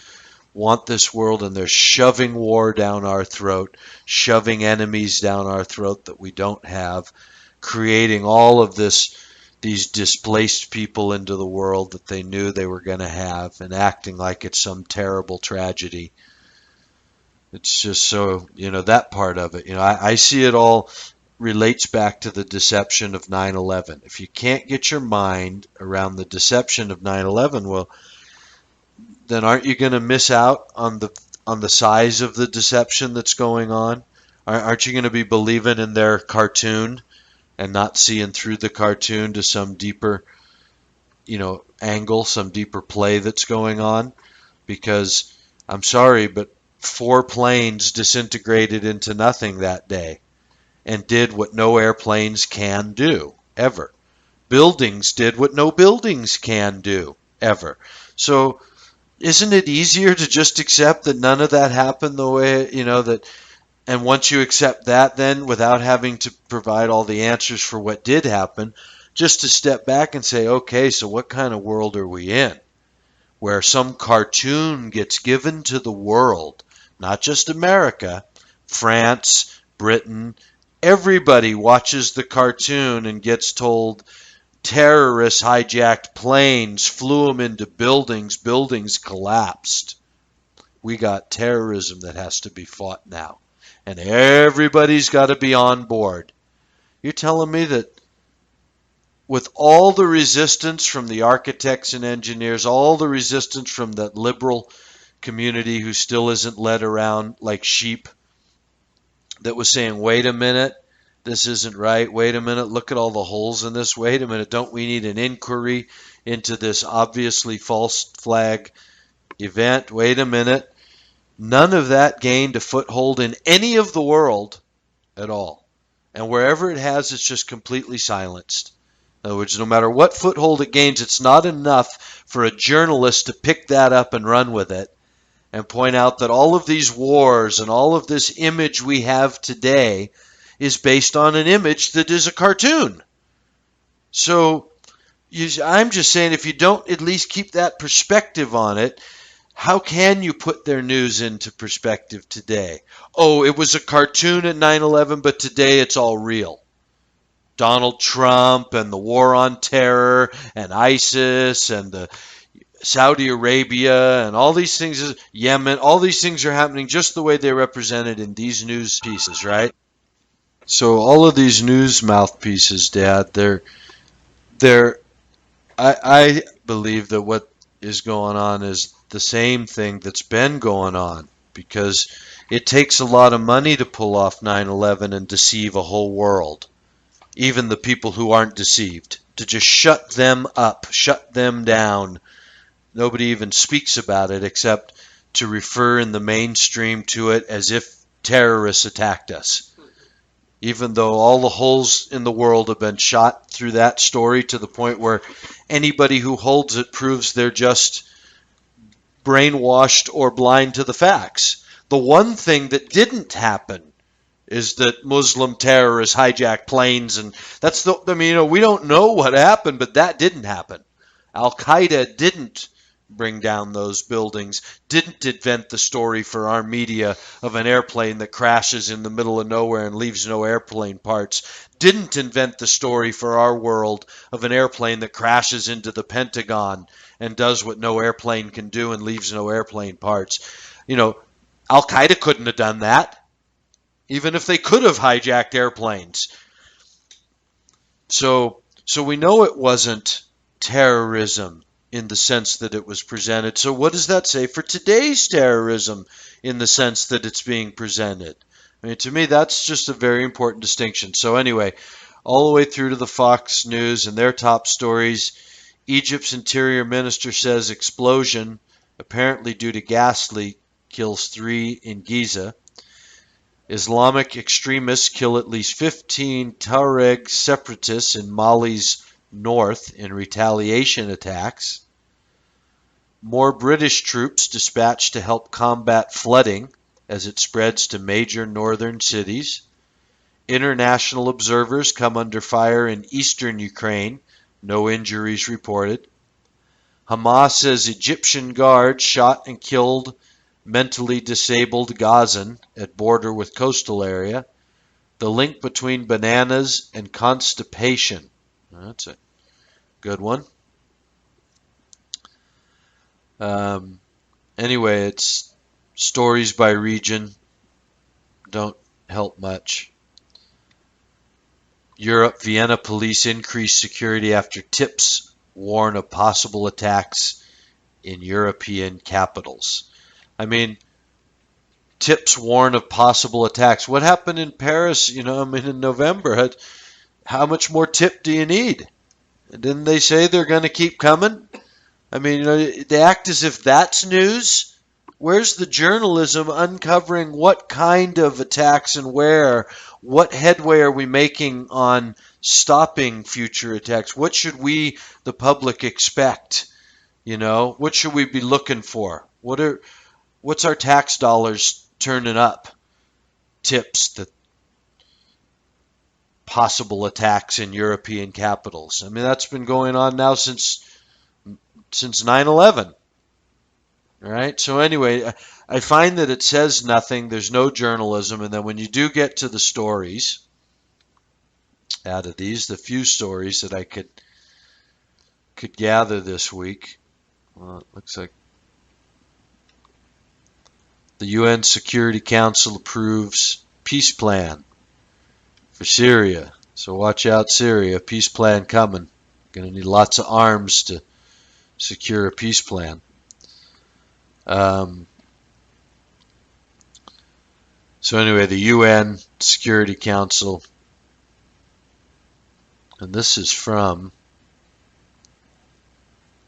Speaker 2: want this world, and they're shoving war down our throat, shoving enemies down our throat that we don't have, creating all of these displaced people into the world that they knew they were going to have, and acting like it's some terrible tragedy. It's just so, that part of it. I see it all relates back to the deception of 9/11. If you can't get your mind around the deception of 9/11, well, then aren't you going to miss out on the size of the deception that's going on? Aren't you going to be believing in their cartoon and not seeing through the cartoon to some deeper, angle, some deeper play that's going on? Because I'm sorry, but 4 planes disintegrated into nothing that day and did what no airplanes can do, ever. Buildings did what no buildings can do, ever. So isn't it easier to just accept that none of that happened the way, that, and once you accept that, then without having to provide all the answers for what did happen, just to step back and say, okay, so what kind of world are we in? Where some cartoon gets given to the world, not just America, France, Britain, everybody watches the cartoon and gets told terrorists hijacked planes, flew them into buildings, buildings collapsed. We got terrorism that has to be fought now. And everybody's got to be on board. You're telling me that with all the resistance from the architects and engineers, all the resistance from that liberal community who still isn't led around like sheep, that was saying, wait a minute, this isn't right. Wait a minute, look at all the holes in this. Wait a minute, don't we need an inquiry into this obviously false flag event? Wait a minute. None of that gained a foothold in any of the world at all. And wherever it has, it's just completely silenced. In other words, no matter what foothold it gains, it's not enough for a journalist to pick that up and run with it and point out that all of these wars and all of this image we have today is based on an image that is a cartoon. So I'm just saying, if you don't at least keep that perspective on it, how can you put their news into perspective today? Oh, it was a cartoon at 9/11, but today it's all real. Donald Trump and the war on terror and ISIS and the Saudi Arabia and all these things, Yemen, all these things are happening just the way they're represented in these news pieces, right? So all of these news mouthpieces, Dad, I believe that what is going on is the same thing that's been going on, because it takes a lot of money to pull off 9/11 and deceive a whole world. even the people who aren't deceived, to just shut them up, shut them down. Nobody even speaks about it except to refer in the mainstream to it as if terrorists attacked us. Even though all the holes in the world have been shot through that story to the point where anybody who holds it proves they're just brainwashed or blind to the facts. The one thing that didn't happen is that Muslim terrorists hijacked planes, and we don't know what happened, but that didn't happen. Al-Qaeda didn't bring down those buildings, didn't invent the story for our media of an airplane that crashes in the middle of nowhere and leaves no airplane parts, didn't invent the story for our world of an airplane that crashes into the Pentagon and does what no airplane can do and leaves no airplane parts. Al-Qaeda couldn't have done that, even if they could have hijacked airplanes. So we know it wasn't terrorism in the sense that it was presented. So what does that say for today's terrorism in the sense that it's being presented? I mean, to me, that's just a very important distinction. So anyway, all the way through to the Fox News and their top stories, Egypt's interior minister says explosion, apparently due to gas leak, kills 3 in Giza. Islamic extremists kill at least 15 Tuareg separatists in Mali's north in retaliation attacks. More British troops dispatched to help combat flooding as it spreads to major northern cities. International observers come under fire in eastern Ukraine. No injuries reported. Hamas says Egyptian guards shot and killed mentally disabled Gazan at border with coastal area. The link between bananas and constipation. That's a good one. Anyway, it's stories by region. Don't help much. Europe, Vienna police increase security after tips warn of possible attacks in European capitals. I mean, tips warn of possible attacks. What happened in Paris, in November? How much more tip do you need? Didn't they say they're going to keep coming? I mean, they act as if that's news. Where's the journalism uncovering what kind of attacks and where? What headway are we making on stopping future attacks? What should we, the public, expect? What should we be looking for? What's our tax dollars turning up? Tips that possible attacks in European capitals. I mean, that's been going on now since 9/11. Right? So anyway, I find that it says nothing. There's no journalism. And then when you do get to the stories, out of these, the few stories that I could gather this week, well, it looks like the UN Security Council approves peace plan for Syria. So watch out, Syria. Peace plan coming. Going to need lots of arms to secure a peace plan. So anyway, the UN Security Council, and this is from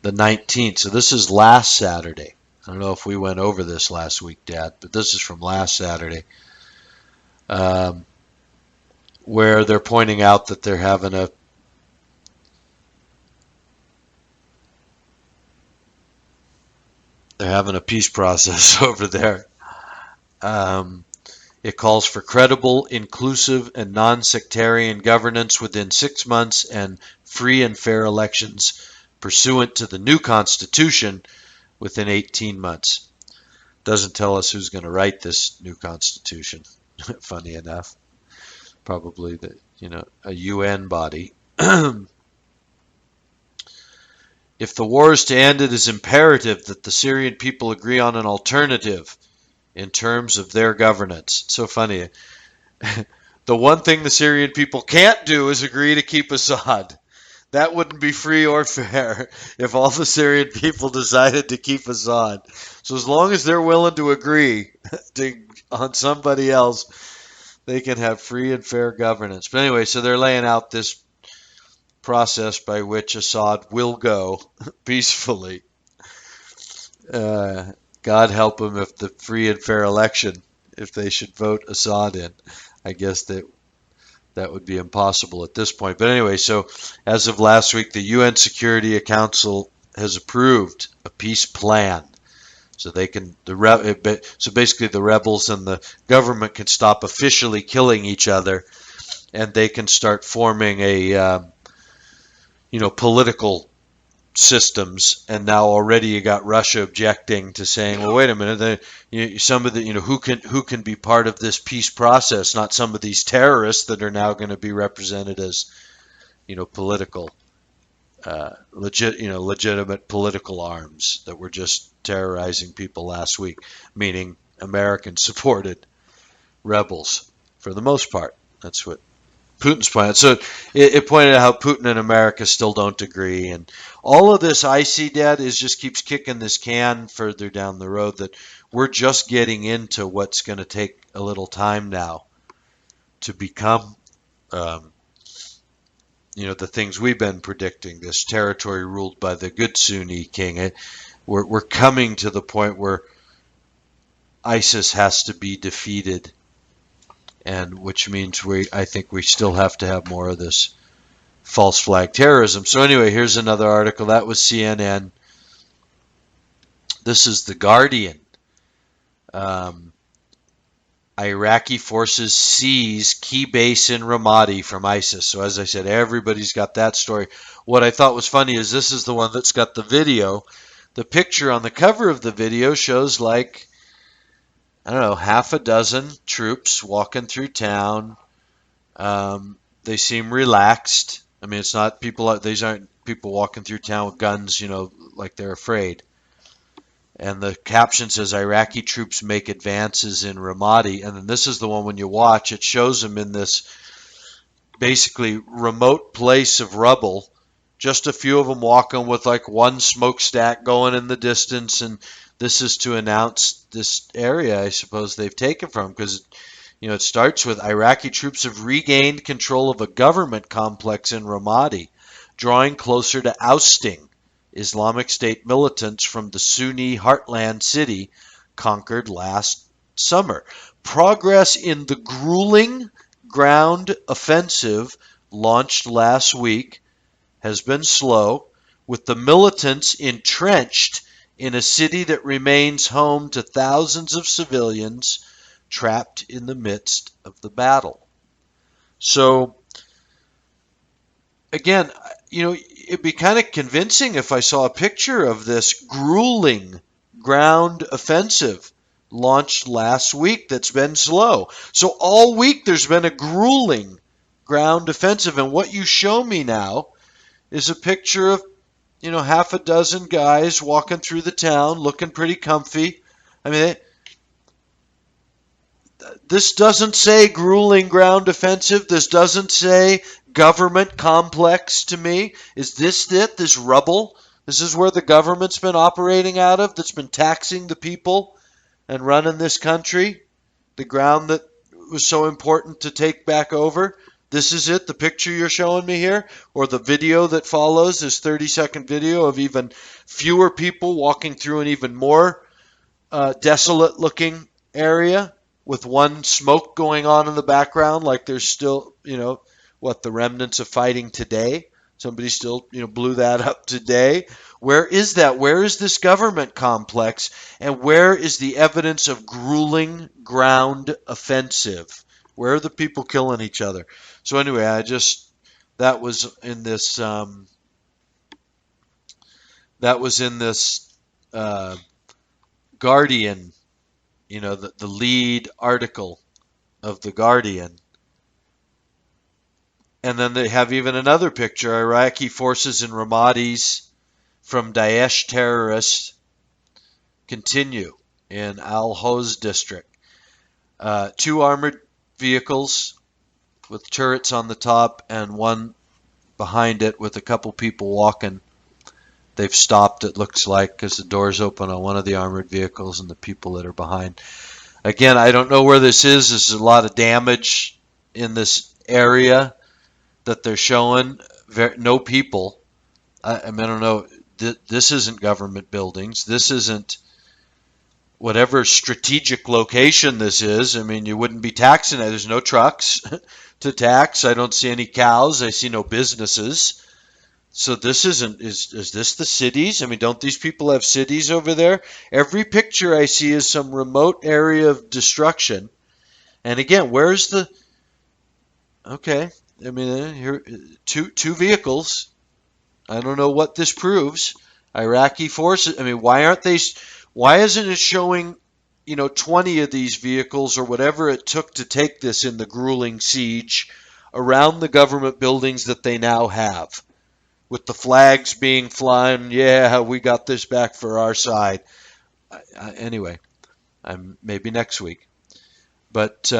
Speaker 2: the 19th. So this is last Saturday. I don't know if we went over this last week, Dad, but this is from last Saturday, where they're pointing out that they're having a peace process over there. It calls for credible, inclusive, and non-sectarian governance within 6 months and free and fair elections pursuant to the new constitution within 18 months. Doesn't tell us who's going to write this new constitution. Funny enough. Probably a UN body. If the war is to end, it is imperative that the Syrian people agree on an alternative in terms of their governance. It's so funny. The one thing the Syrian people can't do is agree to keep Assad. That wouldn't be free or fair if all the Syrian people decided to keep Assad. So as long as they're willing to agree on somebody else, They can have free and fair governance. But anyway, so they're laying out this process by which Assad will go peacefully. God help him if the free and fair election, if they should vote Assad in. I guess that would be impossible at this point. But anyway, so as of last week, the UN Security Council has approved a peace plan. So they can so basically the rebels and the government can stop officially killing each other, and they can start forming a political systems. And now already you got Russia objecting to saying, well, wait a minute, some of the who can be part of this peace process, not some of these terrorists that are now going to be represented as political legitimate political arms that were just terrorizing people last week, meaning American supported rebels for the most part. That's what Putin's plan. So it pointed out how Putin and America still don't agree, and all of this I see, Dad, is just keeps kicking this can further down the road that we're just getting into what's going to take a little time now to become the things we've been predicting, this territory ruled by the good Sunni king. We're coming to the point where ISIS has to be defeated, and which means I think we still have to have more of this false flag terrorism. So anyway, here's another article. That was CNN. This is The Guardian. Iraqi forces seize key base in Ramadi from ISIS. So as I said, everybody's got that story. What I thought was funny is this is the one that's got the video. The picture on the cover of the video shows like, I don't know, half a dozen troops walking through town. They seem relaxed. I mean, it's not people. These aren't people walking through town with guns, like they're afraid. And the caption says Iraqi troops make advances in Ramadi. And then this is the one when you watch, it shows them in this basically remote place of rubble. Just a few of them walking with like one smokestack going in the distance. And this is to announce this area, I suppose, they've taken from, because it starts with Iraqi troops have regained control of a government complex in Ramadi, drawing closer to ousting Islamic State militants from the Sunni heartland city conquered last summer. Progress in the grueling ground offensive launched last week has been slow, with the militants entrenched in a city that remains home to thousands of civilians trapped in the midst of the battle. So, again, it'd be kind of convincing if I saw a picture of this grueling ground offensive launched last week that's been slow. So all week there's been a grueling ground offensive, and what you show me now is a picture of, half a dozen guys walking through the town looking pretty comfy. I mean, this doesn't say grueling ground offensive. This doesn't say government complex to me. Is this it? This rubble? This is where the government's been operating out of, that's been taxing the people and running this country? The ground that was so important to take back over? This is it, the picture you're showing me here? Or the video that follows, this 30-second video of even fewer people walking through an even more desolate-looking area with one smoke going on in the background, like there's still, the remnants of fighting today? Somebody still, blew that up today. Where is that? Where is this government complex? And where is the evidence of grueling ground offensive? Where are the people killing each other? So anyway, that was in this Guardian, the lead article of the Guardian. And then they have even another picture, Iraqi forces in Ramadi's from Daesh terrorists continue in Al-Hoz district. 2 armored vehicles with turrets on the top and one behind it with a couple people walking. They've stopped, it looks like, because the door's open on one of the armored vehicles and the people that are behind. Again, I don't know where this is. There's a lot of damage in this area that they're showing. No people. I mean, I don't know. This isn't government buildings. This isn't whatever strategic location this is. I mean, you wouldn't be taxing it. There's no trucks to tax. I don't see any cows. I see no businesses. So this isn't, is this the cities? I mean, don't these people have cities over there? Every picture I see is some remote area of destruction. And again, where's the, okay, I mean, here, two vehicles. I don't know what this proves. Iraqi forces, I mean, why isn't it showing, 20 of these vehicles or whatever it took to take this in the grueling siege around the government buildings that they now have? With the flags being flying, yeah, we got this back for our side. Anyway, maybe next week. But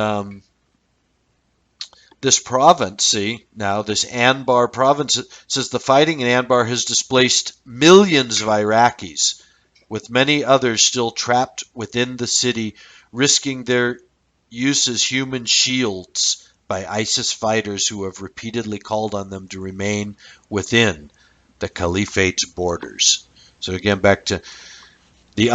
Speaker 2: this province, see, now this Anbar province, says the fighting in Anbar has displaced millions of Iraqis, with many others still trapped within the city, risking their use as human shields by ISIS fighters who have repeatedly called on them to remain within the caliphate's borders. So again, back to the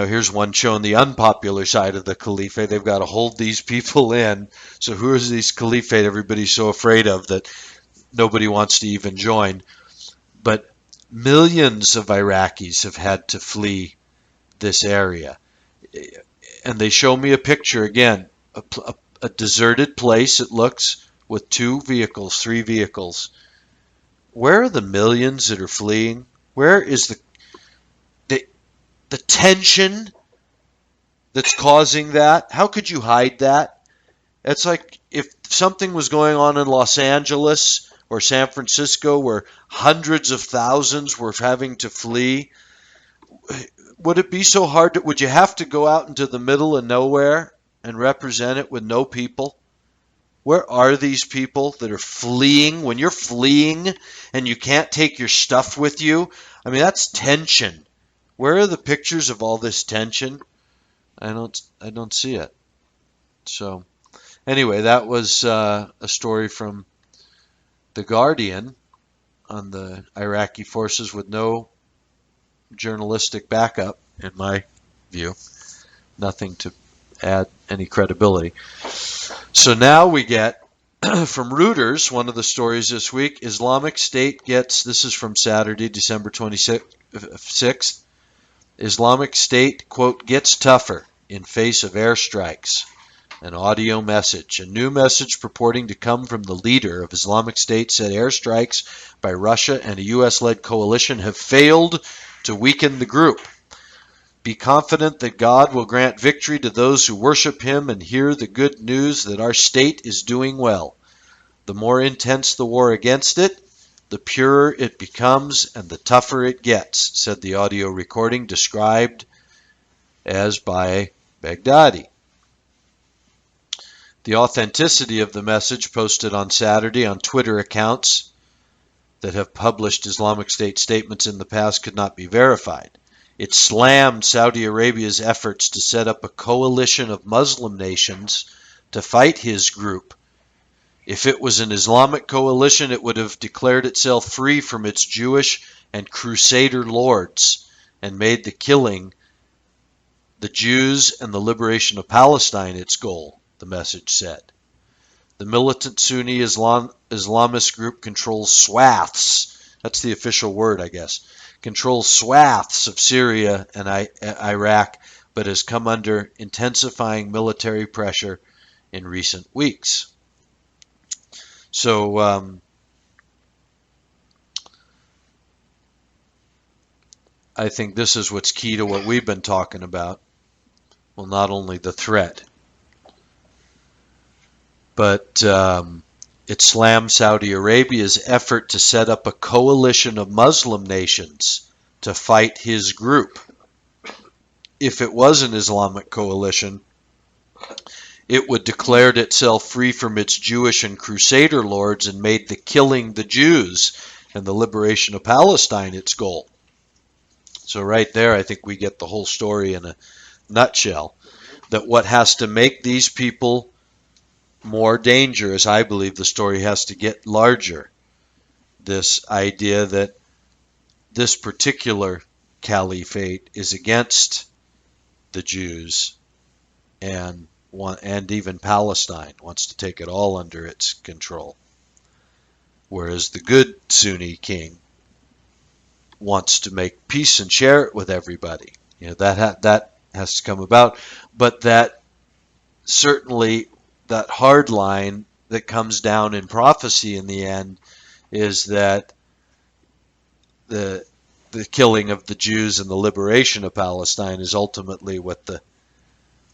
Speaker 2: here's one showing the unpopular side of the caliphate. They've got to hold these people in. So who is this caliphate everybody's so afraid of that nobody wants to even join? But millions of Iraqis have had to flee this area. And they show me a picture again, a deserted place, it looks, with 2 vehicles, 3 vehicles. Where are the millions that are fleeing? Where is the tension that's causing that? How could you hide that? It's like if something was going on in Los Angeles or San Francisco where hundreds of thousands were having to flee. Would it be so hard? Would you have to go out into the middle of nowhere and represent it with no people? Where are these people that are fleeing? When you're fleeing and you can't take your stuff with you, I mean, that's tension. Where are the pictures of all this tension? I don't see it. So anyway, that was a story from The Guardian on the Iraqi forces with no journalistic backup, in my view. Nothing to add any credibility. So now we get from Reuters, one of the stories this week, Islamic State gets, this is from Saturday, December 26th, Islamic State, quote, gets tougher in face of airstrikes. An audio message. A new message purporting to come from the leader of Islamic State said airstrikes by Russia and a U.S.-led coalition have failed to weaken the group. Be confident that God will grant victory to those who worship Him and hear the good news that our state is doing well. The more intense the war against it, the purer it becomes and the tougher it gets, said the audio recording described as by Baghdadi. The authenticity of the message posted on Saturday on Twitter accounts that have published Islamic State statements in the past could not be verified. It slammed Saudi Arabia's efforts to set up a coalition of Muslim nations to fight his group. If it was an Islamic coalition, it would have declared itself free from its Jewish and Crusader lords and made the killing the Jews and the liberation of Palestine its goal, the message said. The militant Sunni Islamist group controls swaths, that's the official word, I guess, controls swaths of Syria and Iraq, but has come under intensifying military pressure in recent weeks. So I think this is what's key to what we've been talking about. Well, not only the threat, but it slammed Saudi Arabia's effort to set up a coalition of Muslim nations to fight his group. If it was an Islamic coalition, it would declared itself free from its Jewish and Crusader lords and made the killing the Jews and the liberation of Palestine its goal. So right there, I think we get the whole story in a nutshell. that what has to make these people more dangerous, I believe the story has to get larger. This idea that this particular caliphate is against the Jews and even Palestine wants to take it all under its control. Whereas the good Sunni king wants to make peace and share it with everybody. That has to come about, but that certainly that hard line that comes down in prophecy in the end is that the the killing of the Jews and the liberation of Palestine is ultimately what the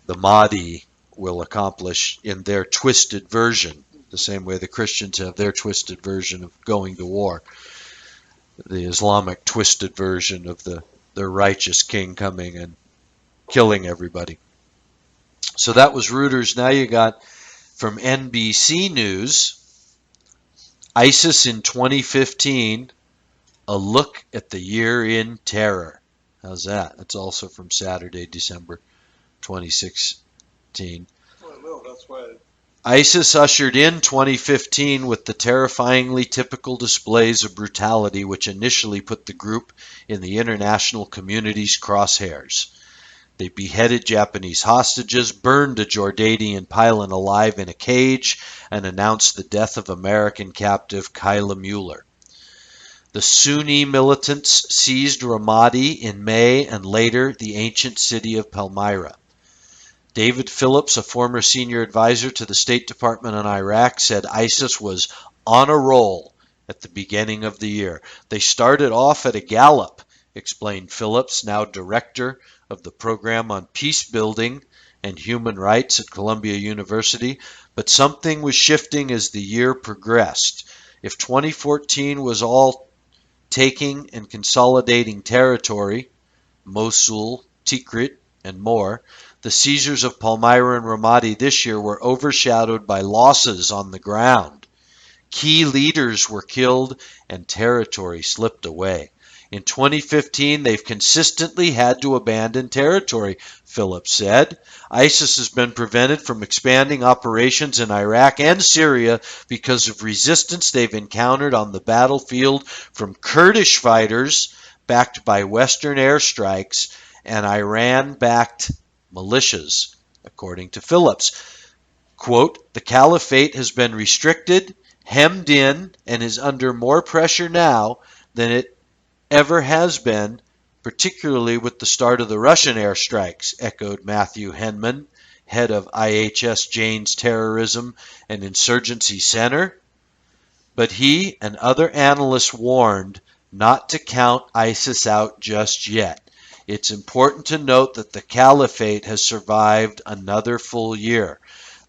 Speaker 2: Mahdi will accomplish in their twisted version, the same way the Christians have their twisted version of going to war, the Islamic twisted version of the righteous king coming and killing everybody. So that was Reuters. Now you got from NBC News, ISIS in 2015, a look at the year in terror. How's that? That's also from Saturday, December 2016.
Speaker 1: Well, no, that's why.
Speaker 2: ISIS ushered in 2015 with the terrifyingly typical displays of brutality which initially put the group in the international community's crosshairs. They beheaded Japanese hostages, burned a Jordanian pilot alive in a cage, and announced the death of American captive Kyla Mueller. The Sunni militants seized Ramadi in May and later the ancient city of Palmyra. David Phillips, a former senior advisor to the State Department on Iraq, said ISIS was on a roll at the beginning of the year. They started off at a gallop, explained Phillips, now director of the program on peace building and human rights at Columbia University, but something was shifting as the year progressed. If 2014 was all taking and consolidating territory, Mosul, Tikrit, and more, the seizures of Palmyra and Ramadi this year were overshadowed by losses on the ground. Key leaders were killed and territory slipped away. In 2015, they've consistently had to abandon territory, Phillips said. ISIS has been prevented from expanding operations in Iraq and Syria because of resistance they've encountered on the battlefield from Kurdish fighters backed by Western airstrikes and Iran-backed militias, according to Phillips. Quote, the caliphate has been restricted, hemmed in, and is under more pressure now than it ever has been, particularly with the start of the Russian airstrikes, echoed Matthew Henman, head of IHS Jane's Terrorism and Insurgency Center. But he and other analysts warned not to count ISIS out just yet. It's important to note that the caliphate has survived another full year.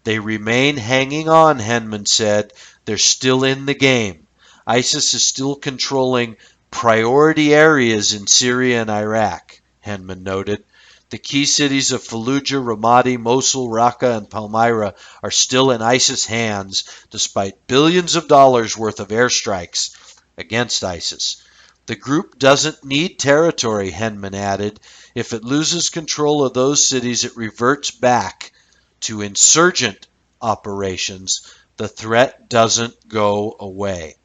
Speaker 2: They remain hanging on, Henman said. They're still in the game. ISIS is still controlling priority areas in Syria and Iraq, Henman noted. The key cities of Fallujah, Ramadi, Mosul, Raqqa, and Palmyra are still in ISIS hands despite billions of dollars worth of airstrikes against ISIS. The group doesn't need territory, Henman added. If it loses control of those cities, it reverts back to insurgent operations. The threat doesn't go away.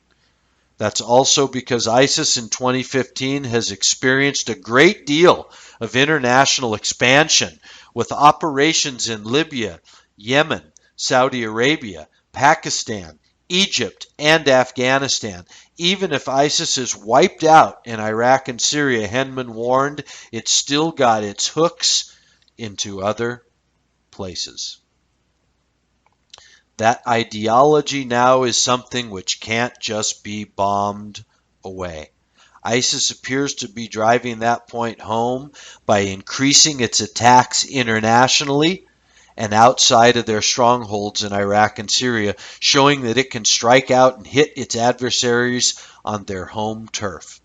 Speaker 2: That's also because ISIS in 2015 has experienced a great deal of international expansion with operations in Libya, Yemen, Saudi Arabia, Pakistan, Egypt, and Afghanistan. Even if ISIS is wiped out in Iraq and Syria, Henman warned, it's still got its hooks into other places. That ideology now is something which can't just be bombed away. ISIS appears to be driving that point home by increasing its attacks internationally and outside of their strongholds in Iraq and Syria, showing that it can strike out and hit its adversaries on their home turf.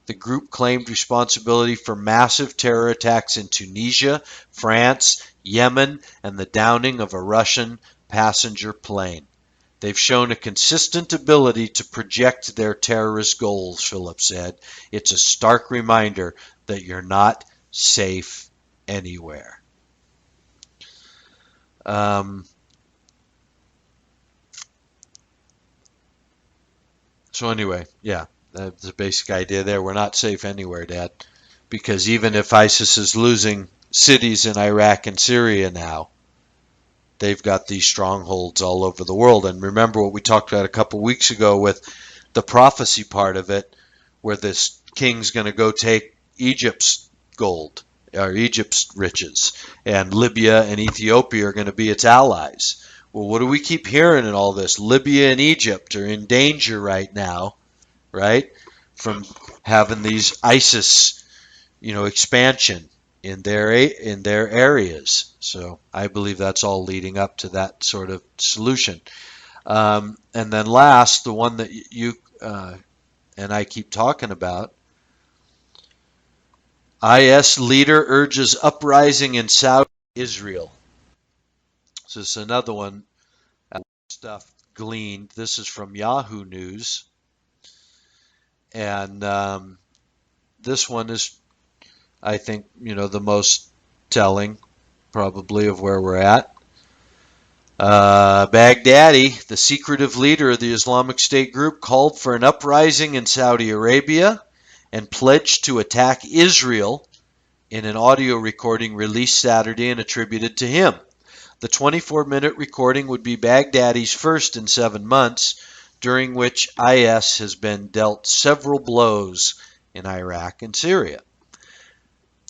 Speaker 2: The group claimed responsibility for massive terror attacks in Tunisia, France, Yemen, and the downing of a Russian passenger plane. They've shown a consistent ability to project their terrorist goals, Phillips said. It's a stark reminder that you're not safe anywhere. So anyway, yeah, that's the basic idea there. We're not safe anywhere, Dad, because even if ISIS is losing cities in Iraq and Syria now, they've got these strongholds all over the world. And remember what we talked about a couple weeks ago with the prophecy part of it, where this king's going to go take Egypt's gold or Egypt's riches, and Libya and Ethiopia are going to be its allies. Well, what do we keep hearing in all this? Libya and Egypt are in danger right now, right? From having these ISIS, expansion in their areas. So I believe that's all leading up to that sort of solution. And then last, the one that you and I keep talking about, IS leader urges uprising in Saudi Israel. So this is another one, stuff gleaned. This is from Yahoo News. And this one is, I think, the most telling probably of where we're at. Baghdadi, the secretive leader of the Islamic State group, called for an uprising in Saudi Arabia and pledged to attack Israel in an audio recording released Saturday and attributed to him. The 24-minute recording would be Baghdadi's first in 7 months, during which IS has been dealt several blows in Iraq and Syria.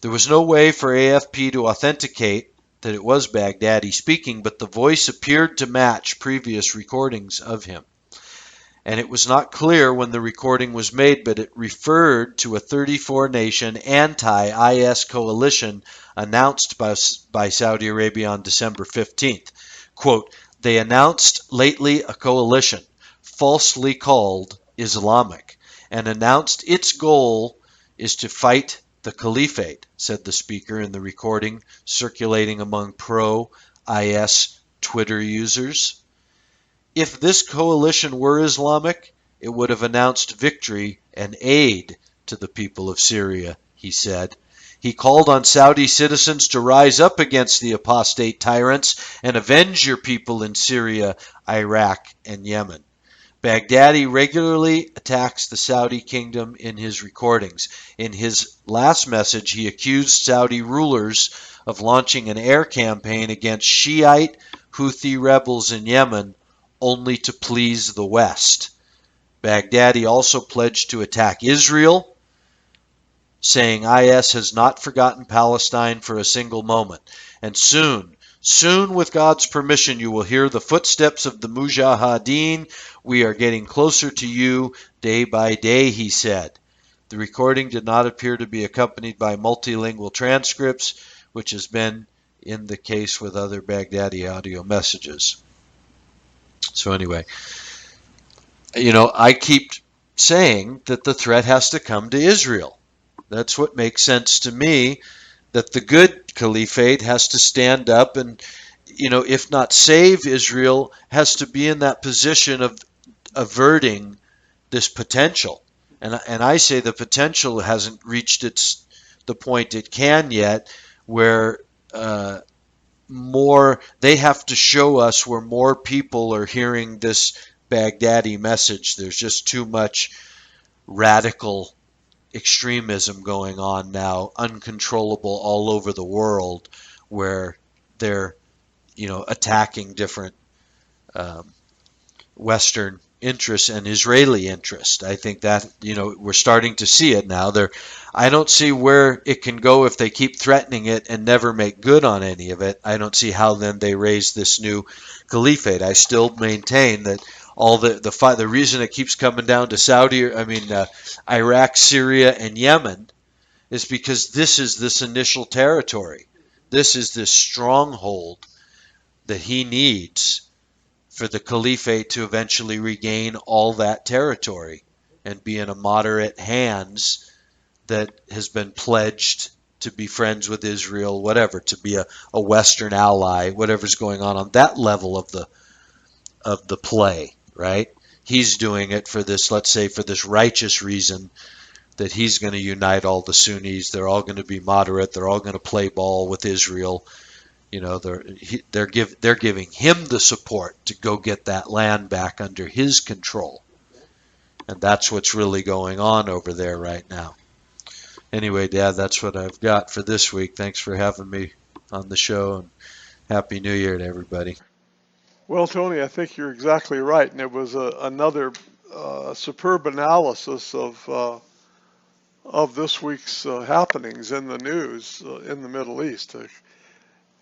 Speaker 2: There was no way for AFP to authenticate that it was Baghdadi speaking, but the voice appeared to match previous recordings of him. And it was not clear when the recording was made, but it referred to a 34-nation anti-IS coalition announced by Saudi Arabia on December 15th. Quote, they announced lately a coalition, falsely called Islamic, and announced its goal is to fight the caliphate, said the speaker in the recording circulating among pro-IS Twitter users. If this coalition were Islamic, it would have announced victory and aid to the people of Syria, he said. He called on Saudi citizens to rise up against the apostate tyrants and avenge your people in Syria, Iraq, and Yemen. Baghdadi regularly attacks the Saudi kingdom in his recordings. In his last message, he accused Saudi rulers of launching an air campaign against Shiite Houthi rebels in Yemen only to please the West. Baghdadi also pledged to attack Israel, saying IS has not forgotten Palestine for a single moment. And soon, with God's permission, you will hear the footsteps of the Mujahideen. We are getting closer to you day by day, he said. The recording did not appear to be accompanied by multilingual transcripts, which has been in the case with other Baghdadi audio messages. So anyway, I keep saying that the threat has to come to Israel. That's what makes sense to me, that the good caliphate has to stand up and, if not save Israel, has to be in that position of averting this potential. And I say the potential hasn't reached the point it can yet, where they have to show us where more people are hearing this Baghdadi message. There's just too much radical extremism going on now, uncontrollable all over the world, where they're, attacking different Western interests and Israeli interests. I think that, we're starting to see it now. I don't see where it can go if they keep threatening it and never make good on any of it. I don't see how then they raise this new caliphate. I still maintain that all the reason it keeps coming down to Iraq, Syria, and Yemen is because this is this initial territory. This is this stronghold that he needs for the caliphate to eventually regain all that territory and be in a moderate hands that has been pledged to be friends with Israel, whatever, to be a Western ally, whatever's going on that level of the play, right? He's doing it for this, let's say, for this righteous reason that he's going to unite all the Sunnis. They're all going to be moderate. They're all going to play ball with Israel. You know, they're giving him the support to go get that land back under his control. And that's what's really going on over there right now. Anyway, Dad, that's what I've got for this week. Thanks for having me on the show, and Happy New Year to everybody.
Speaker 1: Well, Tony, I think you're exactly right, and it was another superb analysis of this week's happenings in the news in the Middle East.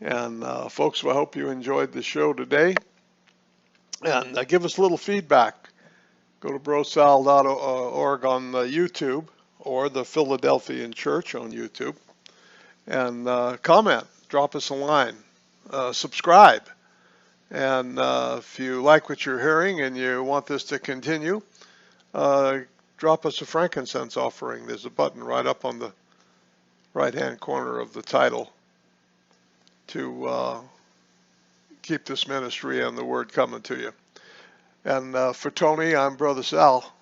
Speaker 1: And folks, I hope you enjoyed the show today. And give us a little feedback. Go to BroSal.org on YouTube or the Philadelphian Church on YouTube and comment. Drop us a line. Subscribe. And if you like what you're hearing and you want this to continue, drop us a frankincense offering. There's a button right up on the right-hand corner of the title to keep this ministry and the word coming to you. And for Tony, I'm Brother Sal.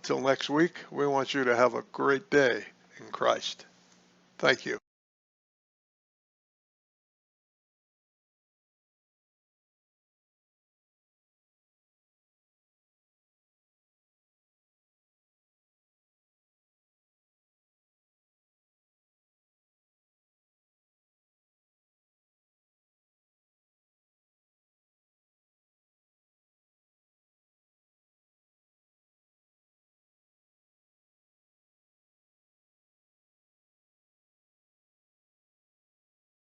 Speaker 1: Till next week, we want you to have a great day in Christ. Thank you.